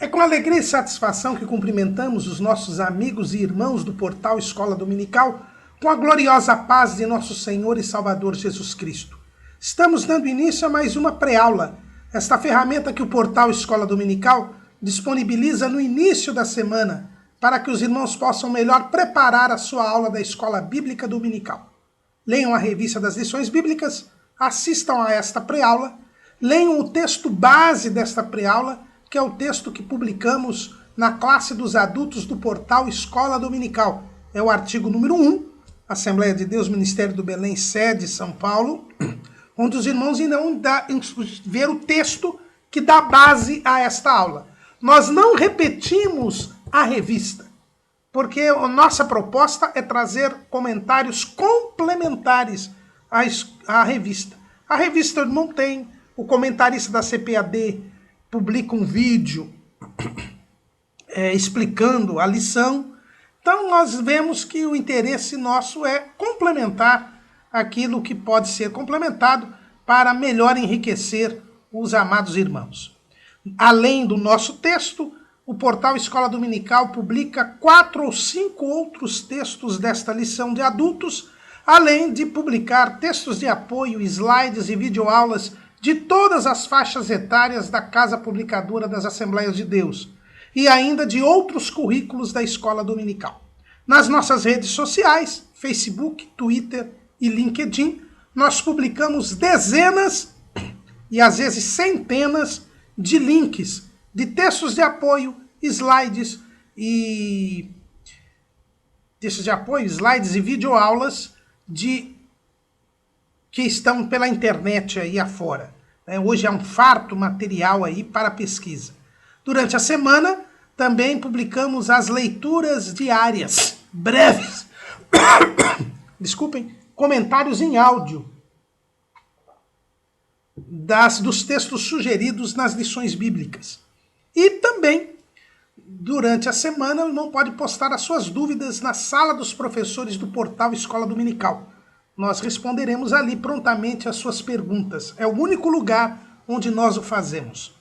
É com alegria e satisfação que cumprimentamos os nossos amigos e irmãos do portal Escola Dominical com a gloriosa paz de nosso Senhor e Salvador Jesus Cristo. Estamos dando início a mais uma pré-aula, esta ferramenta que o portal Escola Dominical disponibiliza no início da semana para que os irmãos possam melhor preparar a sua aula da Escola Bíblica Dominical. Leiam a revista das lições bíblicas, assistam a esta pré-aula, leiam o texto base desta pré-aula, que é o texto que publicamos na classe dos adultos do portal Escola Dominical. É o artigo número 1, Assembleia de Deus, Ministério do Belém, sede São Paulo, onde os irmãos irão ver o texto que dá base a esta aula. Nós não repetimos a revista, porque a nossa proposta é trazer comentários complementares à revista. A revista não tem, o comentarista da CPAD publica um vídeo explicando a lição. Então nós vemos que o interesse nosso é complementar aquilo que pode ser complementado para melhor enriquecer os amados irmãos. Além do nosso texto, o portal Escola Dominical publica 4 ou 5 outros textos desta lição de adultos, além de publicar textos de apoio, slides e videoaulas de todas as faixas etárias da Casa Publicadora das Assembleias de Deus e ainda de outros currículos da Escola Dominical. Nas nossas redes sociais, Facebook, Twitter e LinkedIn, nós publicamos dezenas e às vezes centenas de links de textos de apoio, slides e videoaulas que estão pela internet aí afora. Hoje é um farto material aí para pesquisa. Durante a semana, também publicamos as leituras diárias, breves, comentários em áudio dos textos sugeridos nas lições bíblicas. E também, durante a semana, o irmão pode postar as suas dúvidas na sala dos professores do portal Escola Dominical. Nós responderemos ali prontamente as suas perguntas. É o único lugar onde nós o fazemos.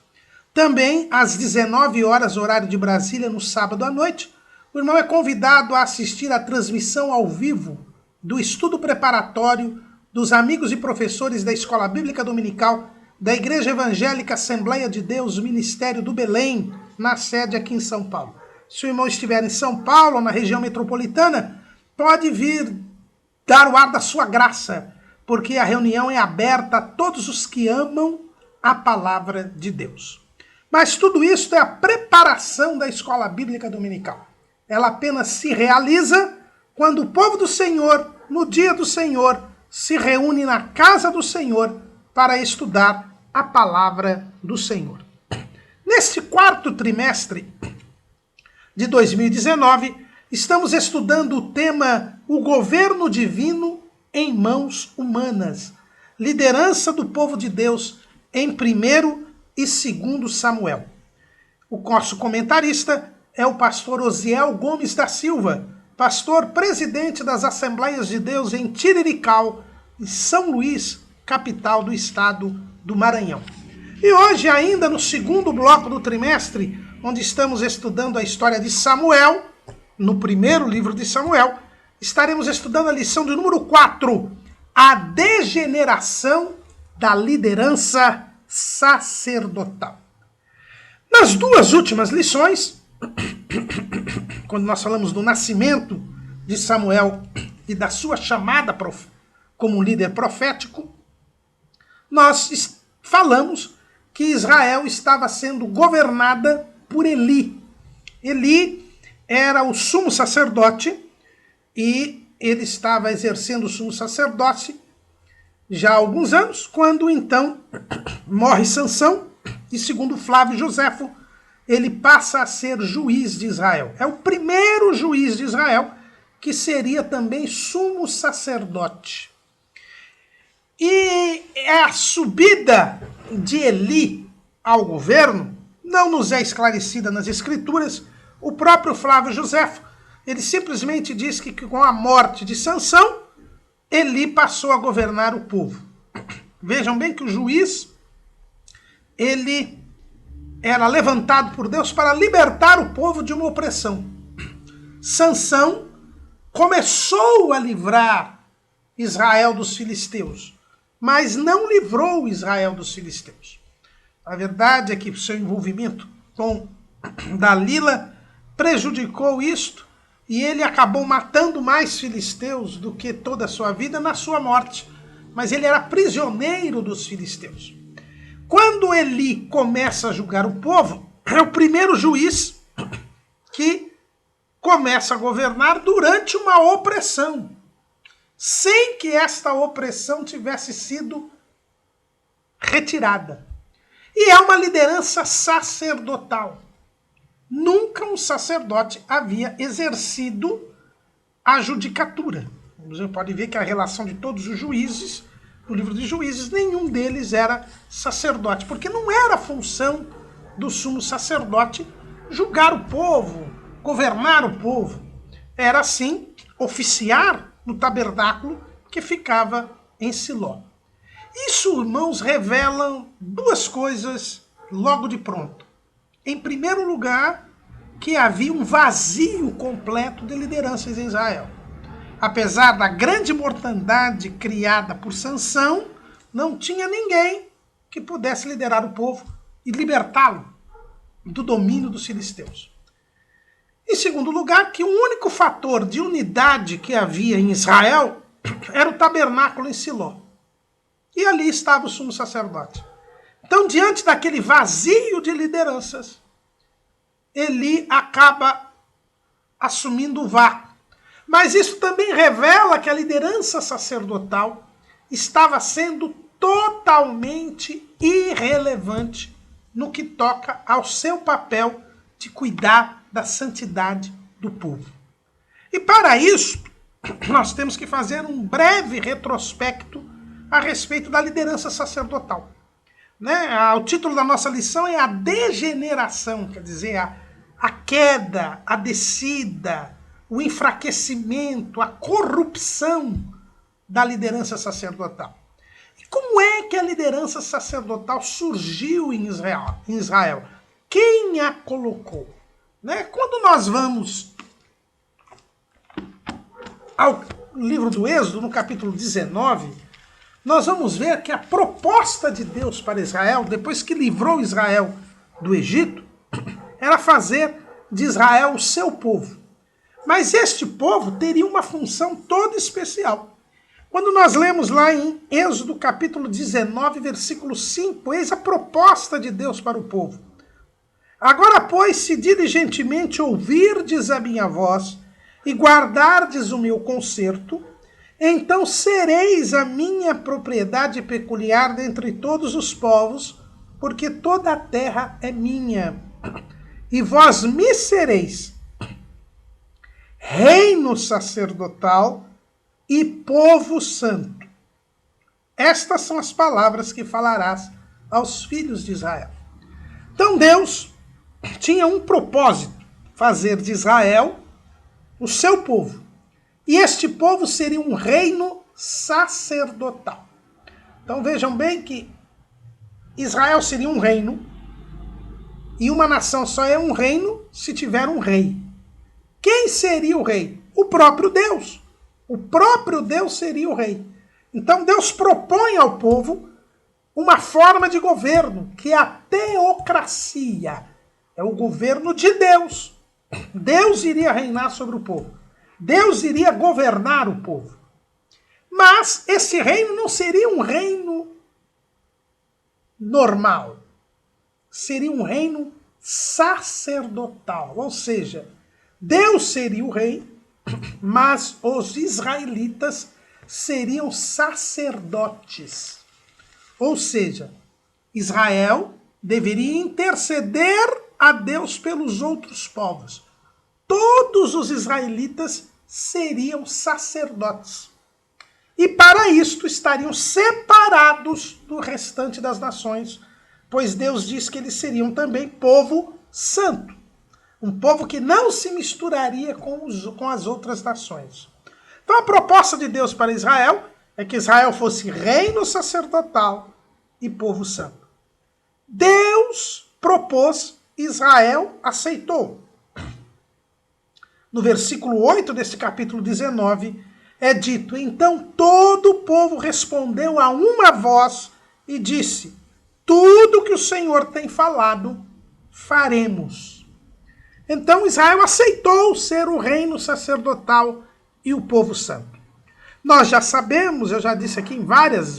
Também, às 19 horas, horário de Brasília, no sábado à noite, o irmão é convidado a assistir à transmissão ao vivo do estudo preparatório dos amigos e professores da Escola Bíblica Dominical da Igreja Evangélica Assembleia de Deus, Ministério do Belém, na sede aqui em São Paulo. Se o irmão estiver em São Paulo, ou na região metropolitana, pode vir dar o ar da sua graça, porque a reunião é aberta a todos os que amam a palavra de Deus. Mas tudo isso é a preparação da Escola Bíblica Dominical. Ela apenas se realiza quando o povo do Senhor, no dia do Senhor, se reúne na casa do Senhor para estudar a palavra do Senhor. Neste quarto trimestre de 2019, estamos estudando o tema O Governo Divino em Mãos Humanas, liderança do povo de Deus em 1º e 2º Samuel. O nosso comentarista é o pastor Osiel Gomes da Silva, pastor presidente das Assembleias de Deus em Tirirical, em São Luís, capital do estado do Maranhão. E hoje, ainda no 2º bloco do trimestre, onde estamos estudando a história de Samuel, no 1º livro de Samuel, estaremos estudando a lição de número 4, a degeneração da liderança sacerdotal. Nas 2 últimas lições, quando nós falamos do nascimento de Samuel e da sua chamada como líder profético, nós falamos que Israel estava sendo governada por Eli. Eli era o sumo sacerdote e ele estava exercendo o sumo sacerdócio já há alguns anos, quando então morre Sansão e, segundo Flávio Joséfo, ele passa a ser juiz de Israel. É o primeiro juiz de Israel que seria também sumo sacerdote. E a subida de Eli ao governo não nos é esclarecida nas Escrituras. O próprio Flávio Joséfo, ele simplesmente diz que com a morte de Sansão, Eli passou a governar o povo. Vejam bem que o juiz, ele era levantado por Deus para libertar o povo de uma opressão. Sansão começou a livrar Israel dos filisteus, mas não livrou Israel dos filisteus. A verdade é que o seu envolvimento com Dalila prejudicou isto, e ele acabou matando mais filisteus do que toda a sua vida na sua morte. Mas ele era prisioneiro dos filisteus. Quando Eli começa a julgar o povo, é o primeiro juiz que começa a governar durante uma opressão, sem que esta opressão tivesse sido retirada. E é uma liderança sacerdotal. Nunca um sacerdote havia exercido a judicatura. Você pode ver que a relação de todos os juízes, no livro de Juízes, nenhum deles era sacerdote, porque não era função do sumo sacerdote julgar o povo, governar o povo. Era, sim, oficiar no tabernáculo que ficava em Siló. Isso, irmãos, revela duas coisas logo de pronto. Em primeiro lugar, que havia um vazio completo de lideranças em Israel. Apesar da grande mortandade criada por Sansão, não tinha ninguém que pudesse liderar o povo e libertá-lo do domínio dos filisteus. Em segundo lugar, que o único fator de unidade que havia em Israel era o tabernáculo em Siló. E ali estava o sumo sacerdote. Então, diante daquele vazio de lideranças, Eli acaba assumindo o vácuo. Mas isso também revela que a liderança sacerdotal estava sendo totalmente irrelevante no que toca ao seu papel de cuidar da santidade do povo. E para isso, nós temos que fazer um breve retrospecto a respeito da liderança sacerdotal. O título da nossa lição é a degeneração, quer dizer, a queda, a descida, o enfraquecimento, a corrupção da liderança sacerdotal. E como é que a liderança sacerdotal surgiu em Israel? Quem a colocou? Quando nós vamos ao livro do Êxodo, no capítulo 19, nós vamos ver que a proposta de Deus para Israel, depois que livrou Israel do Egito, era fazer de Israel o seu povo. Mas este povo teria uma função toda especial. Quando nós lemos lá em Êxodo capítulo 19, versículo 5, eis a proposta de Deus para o povo. Agora, pois, se diligentemente ouvirdes a minha voz e guardardes o meu concerto, então sereis a minha propriedade peculiar dentre todos os povos, porque toda a terra é minha. E vós me sereis reino sacerdotal e povo santo. Estas são as palavras que falarás aos filhos de Israel. Então Deus tinha um propósito, fazer de Israel o seu povo. E este povo seria um reino sacerdotal. Então vejam bem que Israel seria um reino, e uma nação só é um reino se tiver um rei. Quem seria o rei? O próprio Deus. O próprio Deus seria o rei. Então Deus propõe ao povo uma forma de governo, que é a teocracia. É o governo de Deus. Deus iria reinar sobre o povo. Deus iria governar o povo. Mas esse reino não seria um reino normal. Seria um reino sacerdotal. Ou seja, Deus seria o rei, mas os israelitas seriam sacerdotes. Ou seja, Israel deveria interceder a Deus pelos outros povos. Todos os israelitas seriam sacerdotes. E para isto estariam separados do restante das nações, pois Deus diz que eles seriam também povo santo. Um povo que não se misturaria com as outras nações. Então a proposta de Deus para Israel é que Israel fosse reino sacerdotal e povo santo. Deus propôs, Israel aceitou. No versículo 8 desse capítulo 19, é dito: então todo o povo respondeu a uma voz e disse: tudo que o Senhor tem falado, faremos. Então Israel aceitou ser o reino sacerdotal e o povo santo. Nós já sabemos, eu já disse aqui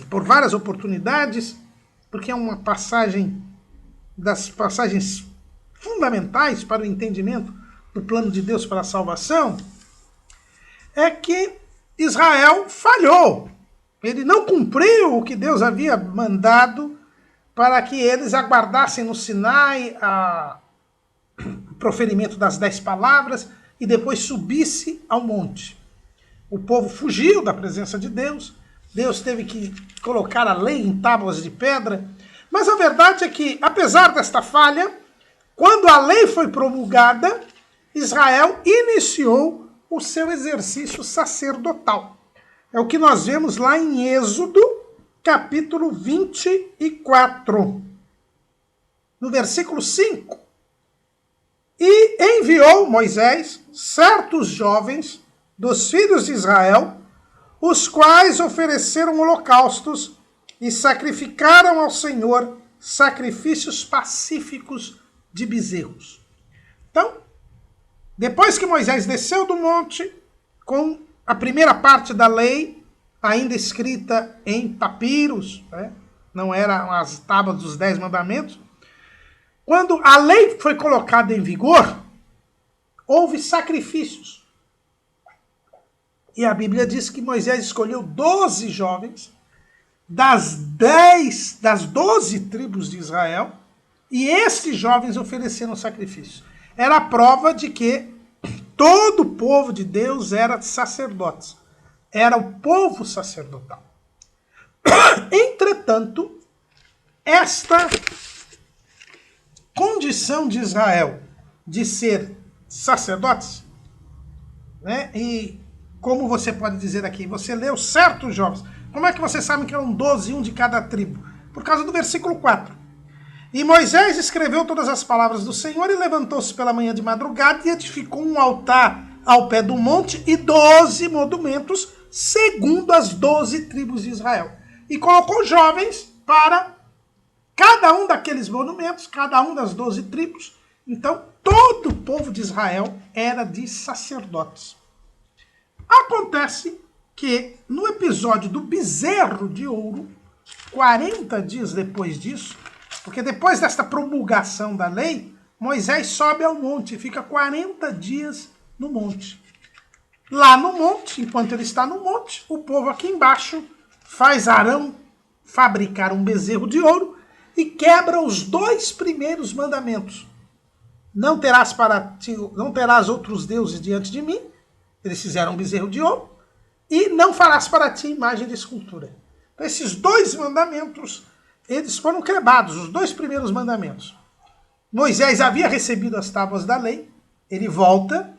por várias oportunidades, porque é uma passagem das passagens fundamentais para o entendimento do plano de Deus para a salvação, é que Israel falhou. Ele não cumpriu o que Deus havia mandado para que eles aguardassem no Sinai o proferimento das 10 palavras e depois subisse ao monte. O povo fugiu da presença de Deus, Deus teve que colocar a lei em tábuas de pedra, mas a verdade é que, apesar desta falha, quando a lei foi promulgada, Israel iniciou o seu exercício sacerdotal. É o que nós vemos lá em Êxodo, capítulo 24, no versículo 5. E enviou Moisés certos jovens dos filhos de Israel, os quais ofereceram holocaustos e sacrificaram ao Senhor sacrifícios pacíficos de bezerros. Então, depois que Moisés desceu do monte, com a primeira parte da lei, ainda escrita em papiros, não eram as tábuas dos 10 mandamentos, quando a lei foi colocada em vigor, houve sacrifícios. E a Bíblia diz que Moisés escolheu 12 jovens das 12 tribos de Israel, e esses jovens ofereceram sacrifício. Era a prova de que todo o povo de Deus era sacerdotes. Era o povo sacerdotal. Entretanto, esta condição de Israel de ser sacerdotes, e como você pode dizer aqui, você leu certos jovens. Como é que você sabe que eram 12, um de cada tribo? Por causa do versículo 4. E Moisés escreveu todas as palavras do Senhor e levantou-se pela manhã de madrugada e edificou um altar ao pé do monte e 12 monumentos, segundo as 12 tribos de Israel. E colocou jovens para cada um daqueles monumentos, cada um das 12 tribos. Então, todo o povo de Israel era de sacerdotes. Acontece que, no episódio do bezerro de ouro, 40 dias depois disso, porque depois desta promulgação da lei, Moisés sobe ao monte e fica 40 dias no monte. Lá no monte, enquanto ele está no monte, o povo aqui embaixo faz Arão fabricar um bezerro de ouro e quebra os 2 primeiros mandamentos. Não terás outros deuses diante de mim. Eles fizeram um bezerro de ouro. E não farás para ti imagem de escultura. Então, esses 2 mandamentos, eles foram quebrados, os 2 primeiros mandamentos. Moisés havia recebido as tábuas da lei, ele volta,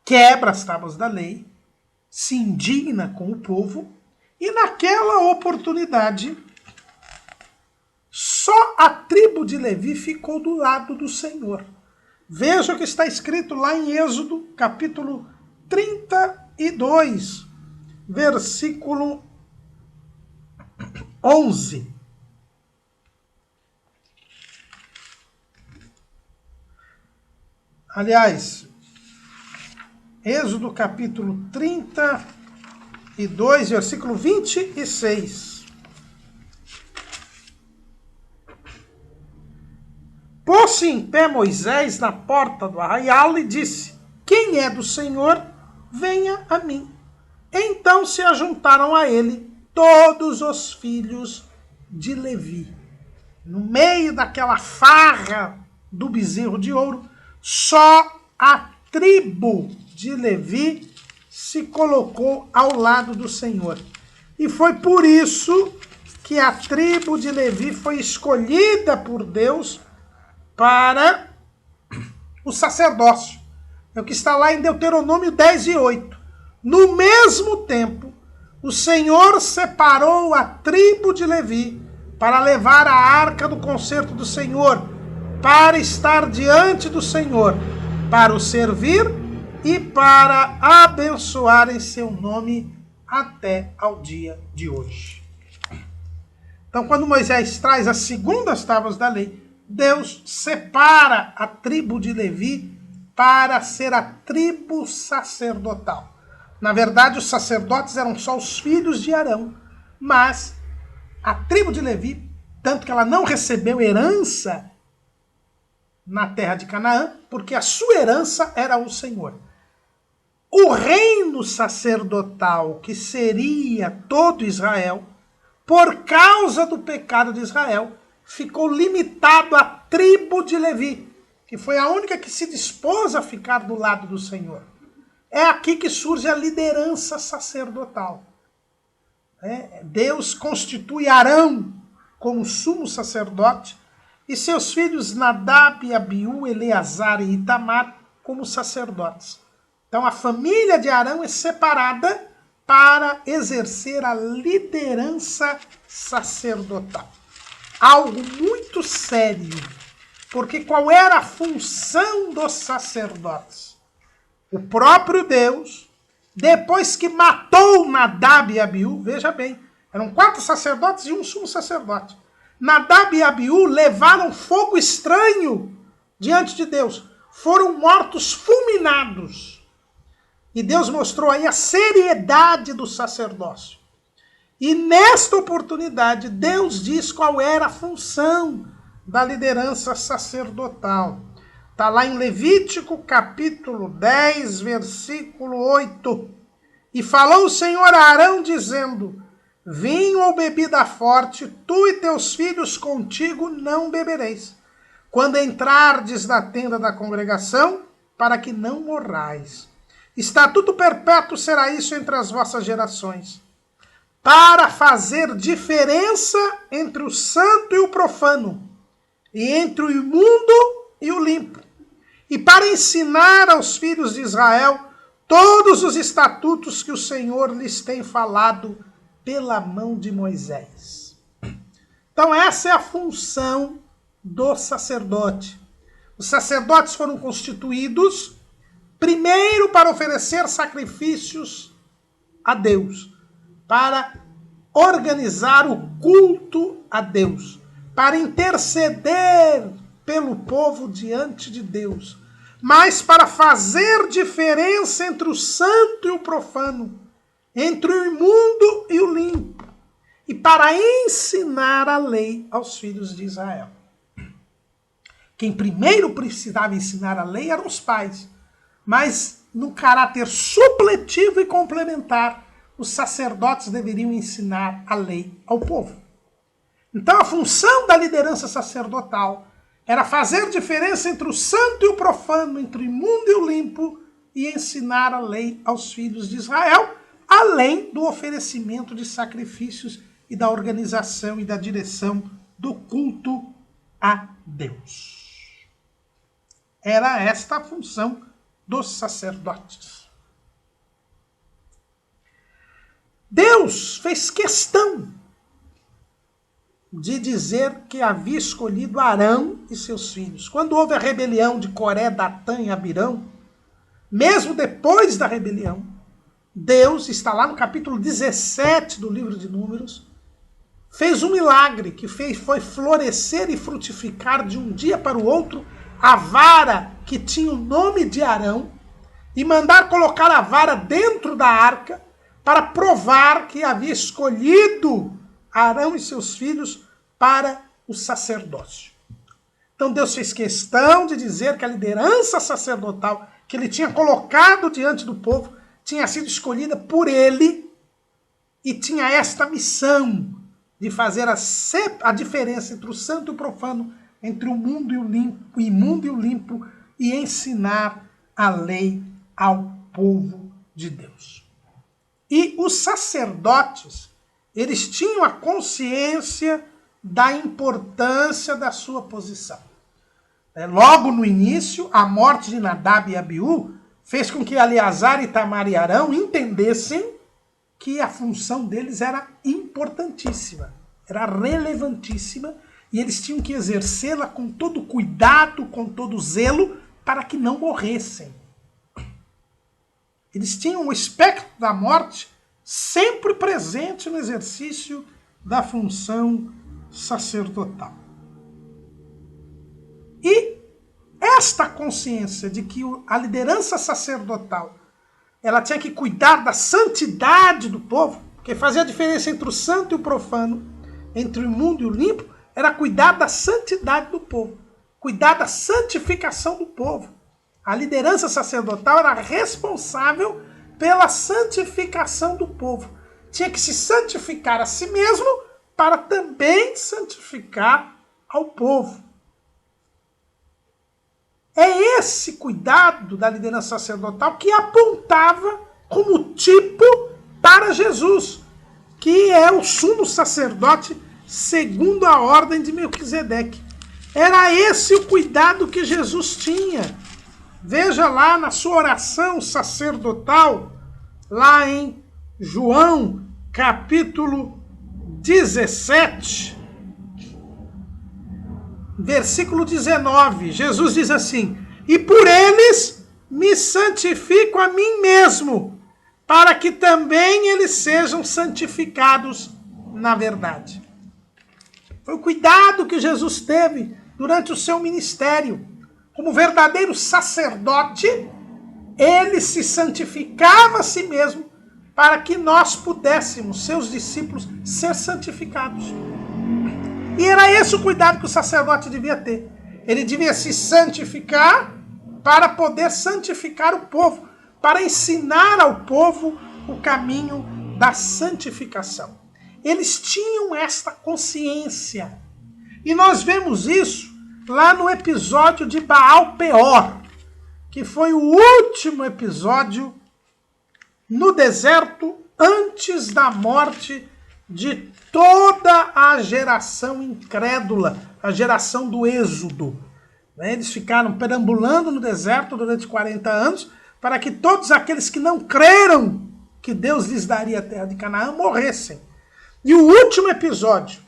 quebra as tábuas da lei, se indigna com o povo, e naquela oportunidade, só a tribo de Levi ficou do lado do Senhor. Veja o que está escrito lá em Êxodo, capítulo 32, versículo 11. Aliás, Êxodo capítulo 32, versículo 26. Pôs-se em pé Moisés na porta do arraial e disse: quem é do Senhor, venha a mim. Então se ajuntaram a ele todos os filhos de Levi. No meio daquela farra do bezerro de ouro, só a tribo de Levi se colocou ao lado do Senhor. E foi por isso que a tribo de Levi foi escolhida por Deus para o sacerdócio. É o que está lá em Deuteronômio 10:8. No mesmo tempo, o Senhor separou a tribo de Levi para levar a arca do concerto do Senhor para estar diante do Senhor, para o servir e para abençoar em seu nome até ao dia de hoje. Então, quando Moisés traz as segundas tábuas da lei, Deus separa a tribo de Levi para ser a tribo sacerdotal. Na verdade, os sacerdotes eram só os filhos de Arão, mas a tribo de Levi, tanto que ela não recebeu herança na terra de Canaã, porque a sua herança era o Senhor. O reino sacerdotal, que seria todo Israel, por causa do pecado de Israel, ficou limitado à tribo de Levi, que foi a única que se dispôs a ficar do lado do Senhor. É aqui que surge a liderança sacerdotal. Deus constitui Arão como sumo sacerdote e seus filhos Nadab, Abiú, Eleazar e Itamar como sacerdotes. Então a família de Arão é separada para exercer a liderança sacerdotal. Algo muito sério, porque qual era a função dos sacerdotes? O próprio Deus, depois que matou Nadab e Abiú, veja bem, eram 4 sacerdotes e um sumo sacerdote. Nadab e Abiú levaram fogo estranho diante de Deus. Foram mortos fulminados. E Deus mostrou aí a seriedade do sacerdócio. E nesta oportunidade, Deus diz qual era a função da liderança sacerdotal. Está lá em Levítico, capítulo 10, versículo 8. E falou o Senhor a Arão, dizendo: vinho ou bebida forte, tu e teus filhos contigo não bebereis, quando entrardes na tenda da congregação, para que não morrais. Estatuto perpétuo será isso entre as vossas gerações, para fazer diferença entre o santo e o profano, e entre o imundo e o limpo, e para ensinar aos filhos de Israel todos os estatutos que o Senhor lhes tem falado pela mão de Moisés. Então essa é a função do sacerdote. Os sacerdotes foram constituídos primeiro para oferecer sacrifícios a Deus, para organizar o culto a Deus, para interceder pelo povo diante de Deus, mas para fazer diferença entre o santo e o profano, entre o imundo e o limpo, e para ensinar a lei aos filhos de Israel. Quem primeiro precisava ensinar a lei eram os pais, mas no caráter supletivo e complementar, os sacerdotes deveriam ensinar a lei ao povo. Então a função da liderança sacerdotal era fazer diferença entre o santo e o profano, entre o imundo e o limpo, e ensinar a lei aos filhos de Israel, além do oferecimento de sacrifícios e da organização e da direção do culto a Deus. Era esta a função dos sacerdotes. Deus fez questão de dizer que havia escolhido Arão e seus filhos. Quando houve a rebelião de Coré, Datã e Abirão, mesmo depois da rebelião, Deus, está lá no capítulo 17 do livro de Números, fez um milagre que foi florescer e frutificar de um dia para o outro a vara que tinha o nome de Arão e mandar colocar a vara dentro da arca para provar que havia escolhido Arão e seus filhos para o sacerdócio. Então Deus fez questão de dizer que a liderança sacerdotal que ele tinha colocado diante do povo tinha sido escolhida por ele e tinha esta missão de fazer a diferença entre o santo e o profano, entre o mundo e o limpo, o imundo e o limpo, e ensinar a lei ao povo de Deus. E os sacerdotes, eles tinham a consciência da importância da sua posição. Logo no início, a morte de Nadab e Abiú fez com que Eleazar, Itamar e Arão entendessem que a função deles era importantíssima, era relevantíssima, E eles tinham que exercê-la com todo cuidado, com todo zelo, para que não morressem. Eles tinham o espectro da morte sempre presente no exercício da função sacerdotal. E esta consciência de que a liderança sacerdotal ela tinha que cuidar da santidade do povo, porque fazia a diferença entre o santo e o profano, entre o imundo e o limpo, era cuidar da santidade do povo, cuidar da santificação do povo. A liderança sacerdotal era responsável pela santificação do povo. Tinha que se santificar a si mesmo para também santificar ao povo. É esse cuidado da liderança sacerdotal que apontava como tipo para Jesus, que é o sumo sacerdote segundo a ordem de Melquisedeque. Era esse o cuidado que Jesus tinha. Veja lá na sua oração sacerdotal, lá em João, capítulo 17, versículo 19. Jesus diz assim: e por eles me santifico a mim mesmo, para que também eles sejam santificados na verdade. Foi o cuidado que Jesus teve durante o seu ministério. Como verdadeiro sacerdote, ele se santificava a si mesmo para que nós pudéssemos, seus discípulos, ser santificados. E era esse o cuidado que o sacerdote devia ter. Ele devia se santificar para poder santificar o povo, para ensinar ao povo o caminho da santificação. Eles tinham esta consciência. E nós vemos isso lá no episódio de Baal Peor, que foi o último episódio no deserto antes da morte de toda a geração incrédula, a geração do Êxodo. Eles ficaram perambulando no deserto durante 40 anos para que todos aqueles que não creram que Deus lhes daria a terra de Canaã morressem. E o último episódio,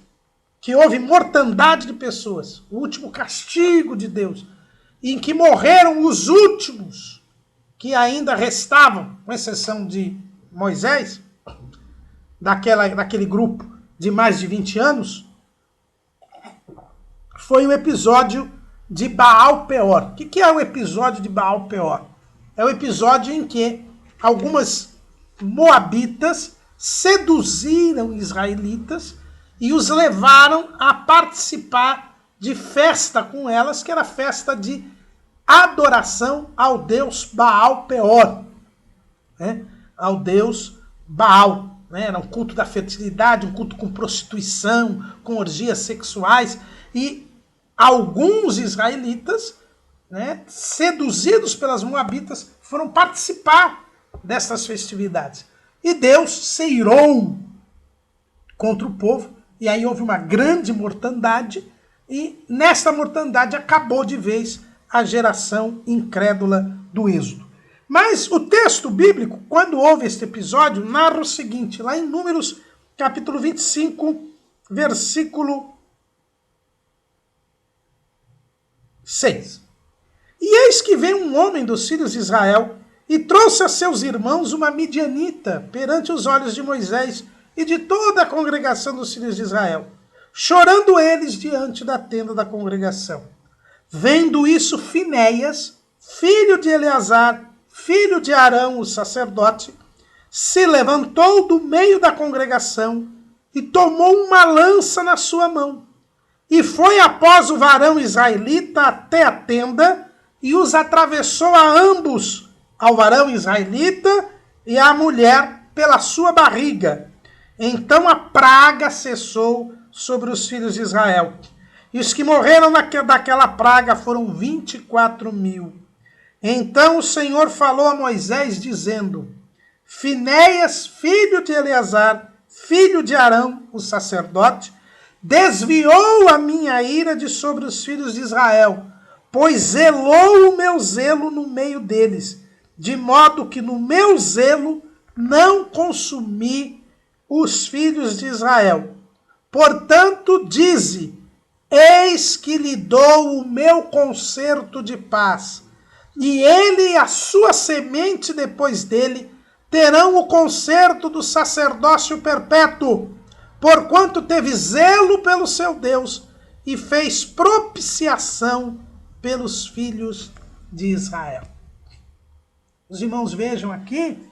que houve mortandade de pessoas, o último castigo de Deus, em que morreram os últimos que ainda restavam, com exceção de Moisés, daquele grupo de mais de 20 anos, foi o episódio de Baal Peor. O que é o episódio de Baal Peor? É o episódio em que algumas moabitas seduziram israelitas e os levaram a participar de festa com elas, que era festa de adoração ao deus Baal Peor, né? Ao deus Baal. Né? Era um culto da fertilidade, um culto com prostituição, com orgias sexuais. E alguns israelitas, né, seduzidos pelas moabitas, foram participar dessas festividades. E Deus se irou contra o povo, e aí houve uma grande mortandade, e nessa mortandade acabou de vez a geração incrédula do Êxodo. Mas o texto bíblico, quando houve este episódio, narra o seguinte, lá em Números, capítulo 25, versículo 6. E eis que veio um homem dos filhos de Israel e trouxe a seus irmãos uma midianita perante os olhos de Moisés e de toda a congregação dos filhos de Israel, chorando eles diante da tenda da congregação. Vendo isso, Finéias, filho de Eleazar, filho de Arão, o sacerdote, se levantou do meio da congregação e tomou uma lança na sua mão, e foi após o varão israelita até a tenda, e os atravessou a ambos, ao varão israelita e à mulher, pela sua barriga. Então a praga cessou sobre os filhos de Israel. E os que morreram daquela praga foram 24.000. Então o Senhor falou a Moisés, dizendo: Finéias, filho de Eleazar, filho de Arão, o sacerdote, desviou a minha ira de sobre os filhos de Israel, pois zelou o meu zelo no meio deles, de modo que no meu zelo não consumi os filhos de Israel. Portanto, dize: Eis que lhe dou o meu concerto de paz, e ele e a sua semente depois dele terão o concerto do sacerdócio perpétuo, porquanto teve zelo pelo seu Deus e fez propiciação pelos filhos de Israel. Os irmãos vejam aqui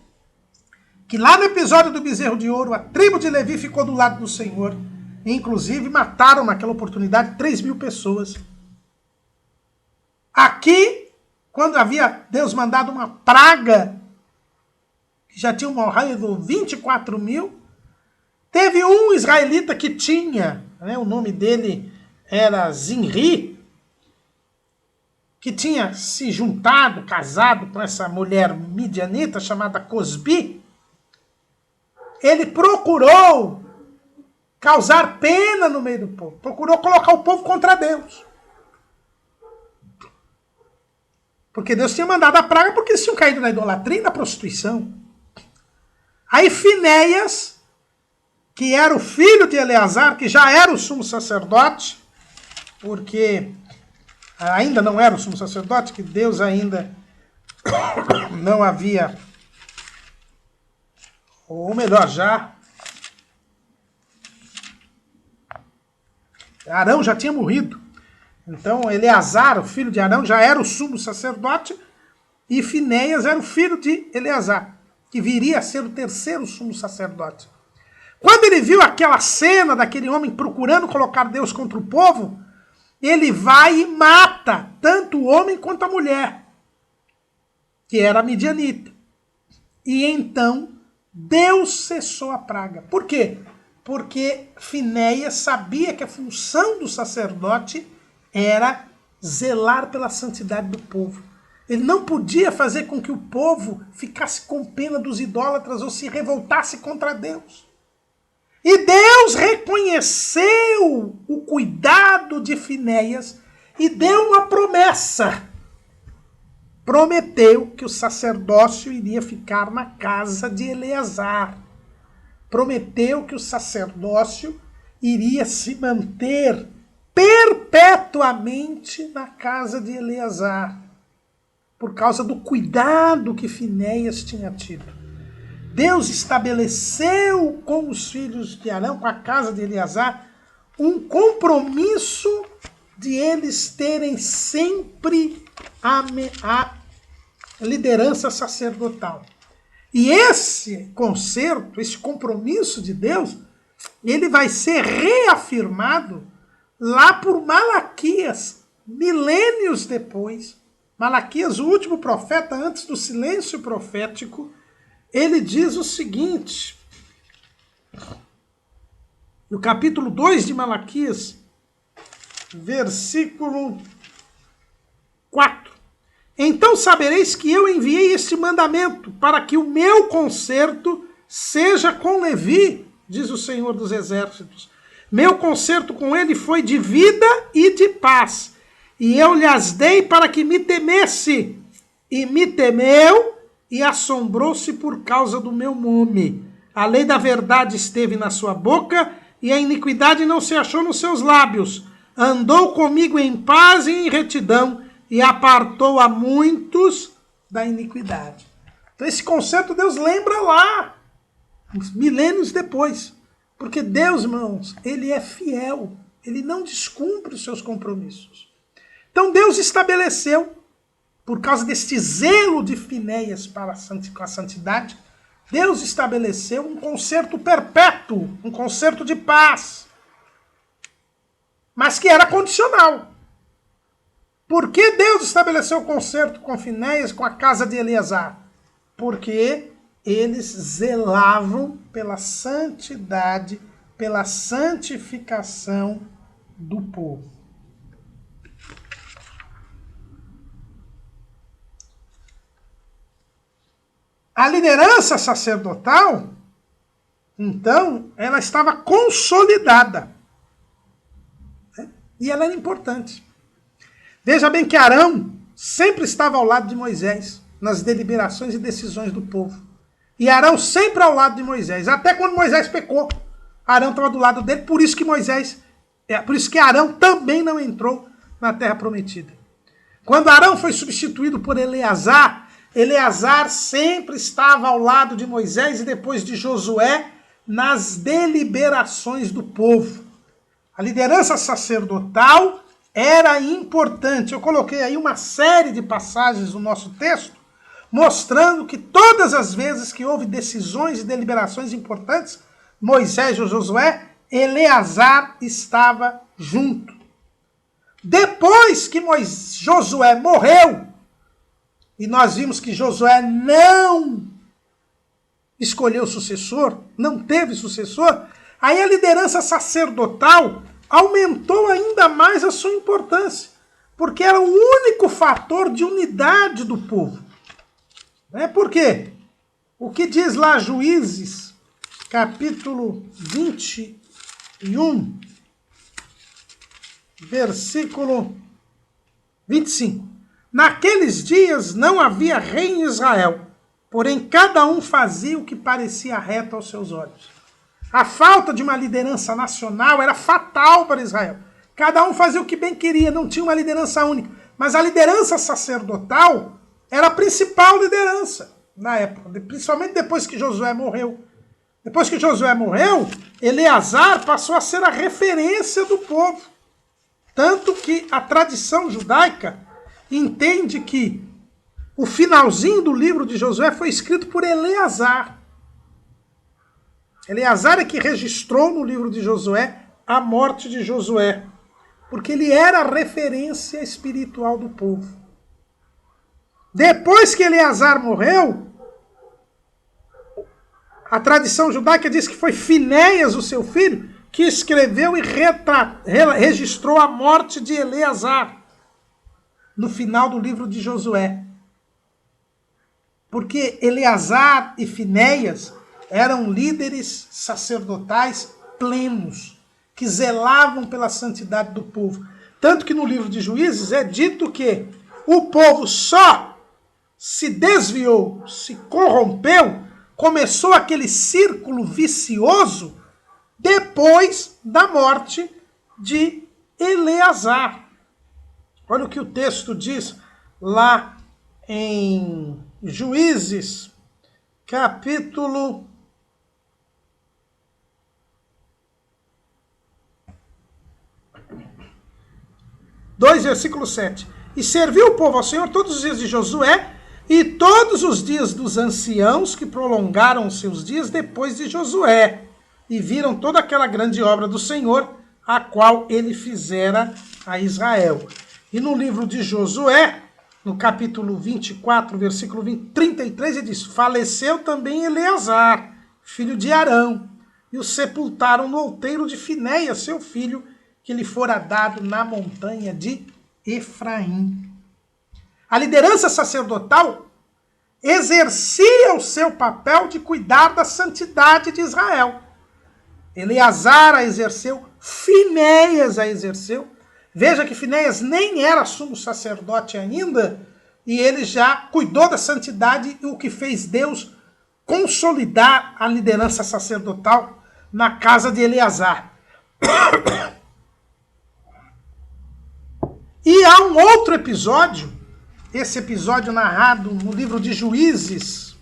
que lá no episódio do bezerro de ouro, a tribo de Levi ficou do lado do Senhor. Inclusive, mataram naquela oportunidade 3.000 pessoas. Aqui, quando havia Deus mandado uma praga, que já tinha morrido 24.000, teve um israelita que tinha, o nome dele era Zinri, que tinha se juntado, casado com essa mulher midianita chamada Cosbi. Ele procurou causar pena no meio do povo. Procurou colocar o povo contra Deus. Porque Deus tinha mandado a praga porque eles tinham caído na idolatria e na prostituição. Aí Finéias, que era o filho de Eleazar, que já era o sumo sacerdote, porque ainda não era o sumo sacerdote, que Deus ainda não havia, ou melhor, já Arão já tinha morrido. Então, Eleazar, o filho de Arão, já era o sumo sacerdote, e Finéias era o filho de Eleazar, que viria a ser o terceiro sumo sacerdote. Quando ele viu aquela cena daquele homem procurando colocar Deus contra o povo, ele vai e mata tanto o homem quanto a mulher, que era a midianita. E então, Deus cessou a praga. Por quê? Porque Finéias sabia que a função do sacerdote era zelar pela santidade do povo. Ele não podia fazer com que o povo ficasse com pena dos idólatras ou se revoltasse contra Deus. E Deus reconheceu o cuidado de Finéias e deu uma promessa. Prometeu que o sacerdócio iria ficar na casa de Eleazar. Prometeu que o sacerdócio iria se manter perpetuamente na casa de Eleazar, por causa do cuidado que Finéias tinha tido. Deus estabeleceu com os filhos de Arão, com a casa de Eleazar, um compromisso de eles terem sempre a liderança sacerdotal. E esse concerto, esse compromisso de Deus, ele vai ser reafirmado lá por Malaquias, milênios depois. Malaquias, o último profeta antes do silêncio profético, ele diz o seguinte, no capítulo 2 de Malaquias, versículo 4. Então sabereis que eu enviei este mandamento para que o meu concerto seja com Levi, diz o Senhor dos Exércitos. Meu concerto com ele foi de vida e de paz, e eu lhes dei para que me temesse, e me temeu e assombrou-se por causa do meu nome. A lei da verdade esteve na sua boca, e a iniquidade não se achou nos seus lábios. Andou comigo em paz e em retidão, e apartou a muitos da iniquidade. Então esse conceito Deus lembra lá, milênios depois. Porque Deus, irmãos, ele é fiel. Ele não descumpre os seus compromissos. Então Deus estabeleceu, por causa deste zelo de Finéias com a santidade, Deus estabeleceu um concerto perpétuo, um concerto de paz. Mas que era condicional. Por que Deus estabeleceu o concerto com Finéias, com a casa de Eleazar? Porque eles zelavam pela santidade, pela santificação do povo. A liderança sacerdotal, então, ela estava consolidada. E ela era importante. Veja bem que Arão sempre estava ao lado de Moisés, nas deliberações e decisões do povo. E Arão sempre ao lado de Moisés. Até quando Moisés pecou, Arão estava do lado dele, por isso que Moisés Por isso que Arão também não entrou na terra prometida. Quando Arão foi substituído por Eleazar, Eleazar sempre estava ao lado de Moisés e depois de Josué nas deliberações do povo. A liderança sacerdotal era importante. Eu coloquei aí uma série de passagens no nosso texto, mostrando que todas as vezes que houve decisões e deliberações importantes, Moisés ou Josué, Eleazar estava junto. Depois que Josué morreu, e nós vimos que Josué não escolheu sucessor, não teve sucessor, aí a liderança sacerdotal aumentou ainda mais a sua importância, porque era o único fator de unidade do povo. Por quê? O que diz lá Juízes, capítulo 21, versículo 25. Naqueles dias não havia rei em Israel, porém cada um fazia o que parecia reto aos seus olhos. A falta de uma liderança nacional era fatal para Israel. Cada um fazia o que bem queria, não tinha uma liderança única. Mas a liderança sacerdotal era a principal liderança na época, principalmente depois que Josué morreu. Depois que Josué morreu, Eleazar passou a ser a referência do povo. Tanto que a tradição judaica entende que o finalzinho do livro de Josué foi escrito por Eleazar. Eleazar é que registrou no livro de Josué a morte de Josué, porque ele era a referência espiritual do povo. Depois que Eleazar morreu, a tradição judaica diz que foi Finéias, o seu filho, que escreveu e registrou a morte de Eleazar no final do livro de Josué. Porque Eleazar e Finéias eram líderes sacerdotais plenos, que zelavam pela santidade do povo. Tanto que no livro de Juízes é dito que o povo só se desviou, se corrompeu, começou aquele círculo vicioso depois da morte de Eleazar. Olha o que o texto diz lá em Juízes, capítulo 2, versículo 7. E serviu o povo ao Senhor todos os dias de Josué e todos os dias dos anciãos que prolongaram os seus dias depois de Josué, e viram toda aquela grande obra do Senhor, a qual ele fizera a Israel. E no livro de Josué, no capítulo 24, versículo 33, ele diz: faleceu também Eleazar, filho de Arão, e o sepultaram no outeiro de Finéias, seu filho, que lhe fora dado na montanha de Efraim. A liderança sacerdotal exercia o seu papel de cuidar da santidade de Israel. Eleazar a exerceu, Finéias a exerceu. Veja que Finéias nem era sumo sacerdote ainda, e ele já cuidou da santidade, e o que fez Deus consolidar a liderança sacerdotal na casa de Eleazar. E há um outro episódio, esse episódio narrado no livro de Juízes,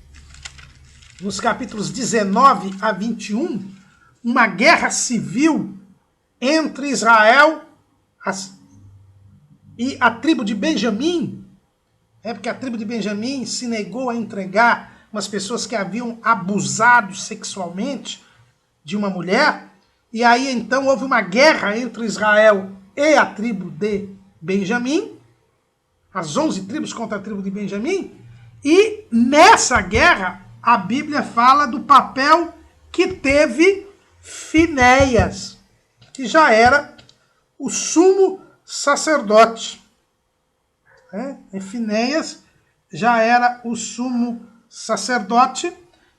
nos capítulos 19 a 21, uma guerra civil entre Israel e a tribo de Benjamim, porque a tribo de Benjamim se negou a entregar umas pessoas que haviam abusado sexualmente de uma mulher, e aí então houve uma guerra entre Israel e a tribo de Benjamim, as 11 tribos contra a tribo de Benjamim, e nessa guerra a Bíblia fala do papel que teve Finéias, que já era o sumo sacerdote. E Finéias já era o sumo sacerdote,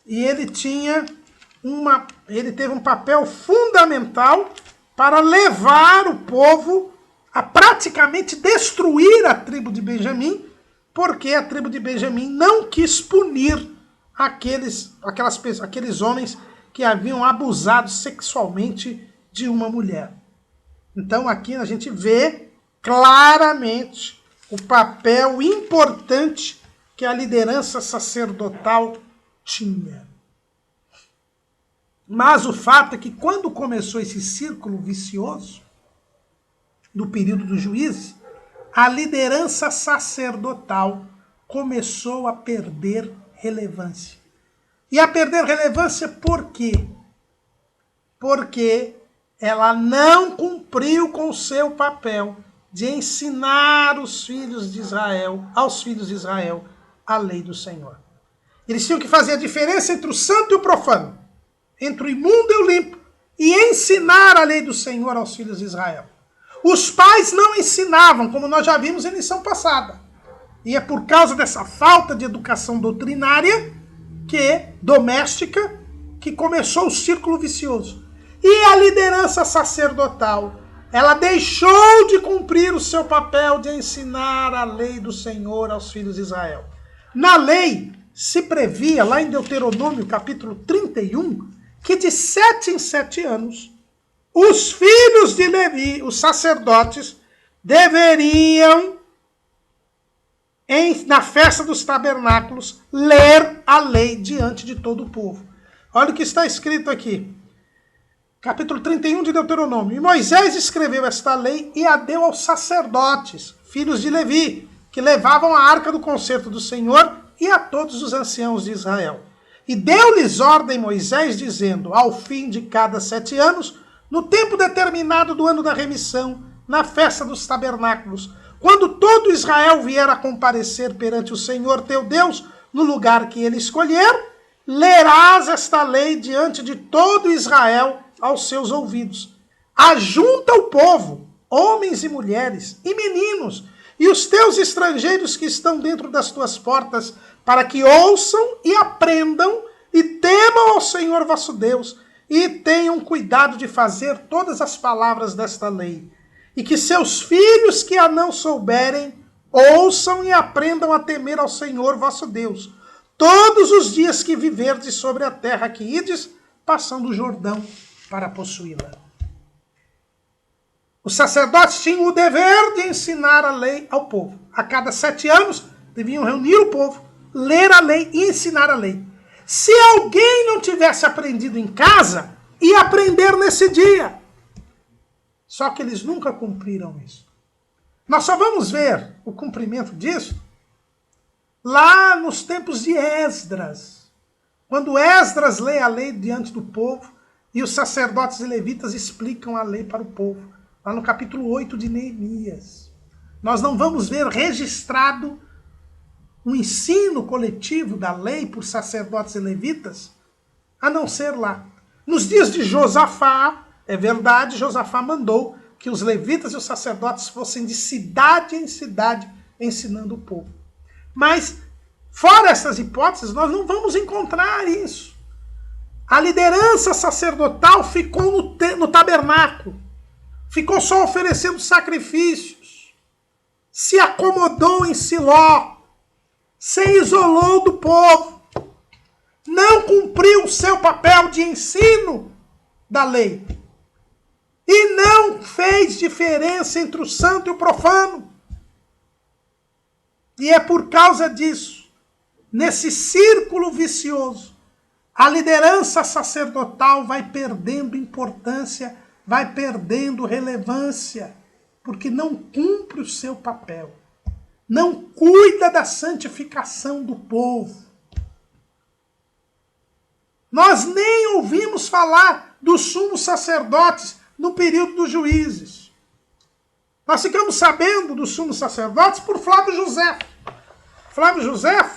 e ele teve um papel fundamental para levar o povo a praticamente destruir a tribo de Benjamim, porque a tribo de Benjamim não quis punir aqueles homens que haviam abusado sexualmente de uma mulher. Então aqui a gente vê claramente o papel importante que a liderança sacerdotal tinha. Mas o fato é que quando começou esse círculo vicioso, do período dos juízes, a liderança sacerdotal começou a perder relevância. E a perder relevância por quê? Porque ela não cumpriu com o seu papel de ensinar os filhos de Israel, aos filhos de Israel, a lei do Senhor. Eles tinham que fazer a diferença entre o santo e o profano, entre o imundo e o limpo, e ensinar a lei do Senhor aos filhos de Israel. Os pais não ensinavam, como nós já vimos em lição passada. E é por causa dessa falta de educação doutrinária, doméstica, que começou o círculo vicioso. E a liderança sacerdotal, ela deixou de cumprir o seu papel de ensinar a lei do Senhor aos filhos de Israel. Na lei, se previa, lá em Deuteronômio, capítulo 31, que de 7 em 7 anos, os filhos de Levi, os sacerdotes, deveriam, na festa dos tabernáculos, ler a lei diante de todo o povo. Olha o que está escrito aqui. Capítulo 31 de Deuteronômio. E Moisés escreveu esta lei e a deu aos sacerdotes, filhos de Levi, que levavam a arca do concerto do Senhor, e a todos os anciãos de Israel. E deu-lhes ordem Moisés, dizendo, ao fim de cada 7 anos, no tempo determinado do ano da remissão, na festa dos tabernáculos, quando todo Israel vier a comparecer perante o Senhor teu Deus, no lugar que ele escolher, lerás esta lei diante de todo Israel aos seus ouvidos. Ajunta o povo, homens e mulheres, e meninos, e os teus estrangeiros que estão dentro das tuas portas, para que ouçam e aprendam e temam ao Senhor vosso Deus, e tenham cuidado de fazer todas as palavras desta lei. E que seus filhos que a não souberem, ouçam e aprendam a temer ao Senhor vosso Deus, todos os dias que viverdes sobre a terra que ides, passando o Jordão para possuí-la. Os sacerdotes tinham o dever de ensinar a lei ao povo. A cada 7 anos, deviam reunir o povo, ler a lei e ensinar a lei. Se alguém não tivesse aprendido em casa, ia aprender nesse dia. Só que eles nunca cumpriram isso. Nós só vamos ver o cumprimento disso lá nos tempos de Esdras. Quando Esdras lê a lei diante do povo e os sacerdotes e levitas explicam a lei para o povo. Lá no capítulo 8 de Neemias. Nós não vamos ver registrado o ensino coletivo da lei por sacerdotes e levitas, a não ser lá. Nos dias de Josafá, é verdade, Josafá mandou que os levitas e os sacerdotes fossem de cidade em cidade ensinando o povo. Mas, fora essas hipóteses, nós não vamos encontrar isso. A liderança sacerdotal ficou no tabernáculo, ficou só oferecendo sacrifícios, se acomodou em Siló, se isolou do povo, não cumpriu o seu papel de ensino da lei e não fez diferença entre o santo e o profano. E é por causa disso, nesse círculo vicioso, a liderança sacerdotal vai perdendo importância, vai perdendo relevância, porque não cumpre o seu papel. Não cuida da santificação do povo. Nós nem ouvimos falar dos sumos sacerdotes no período dos juízes. Nós ficamos sabendo dos sumos sacerdotes por Flávio José. Flávio José,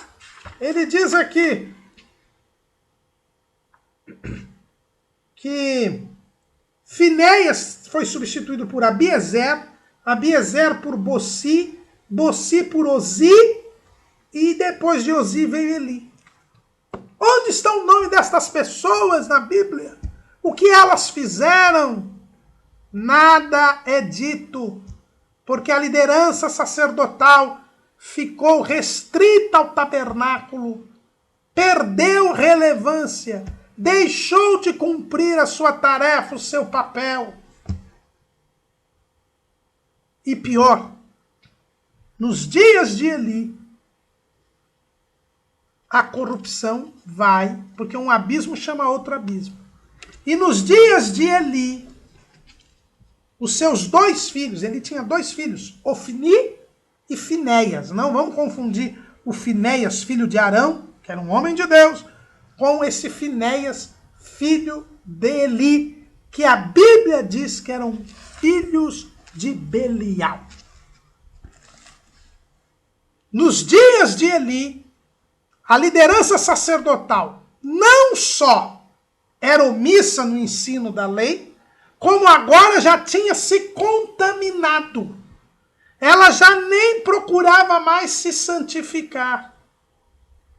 ele diz aqui que Finéias foi substituído por Abiezer, Abiezer por Bossi, Bossi por Ozi, e depois de Ozi veio Eli. Onde está o nome destas pessoas na Bíblia? O que elas fizeram? Nada é dito, porque a liderança sacerdotal ficou restrita ao tabernáculo, perdeu relevância, deixou de cumprir a sua tarefa, o seu papel. E pior, nos dias de Eli, a corrupção vai, porque um abismo chama outro abismo. E nos dias de Eli, os seus 2 filhos, ele tinha 2 filhos, Ofni e Finéias. Não vamos confundir o Finéias, filho de Arão, que era um homem de Deus, com esse Finéias, filho de Eli, que a Bíblia diz que eram filhos de Belial. Nos dias de Eli, a liderança sacerdotal não só era omissa no ensino da lei, como agora já tinha se contaminado. Ela já nem procurava mais se santificar.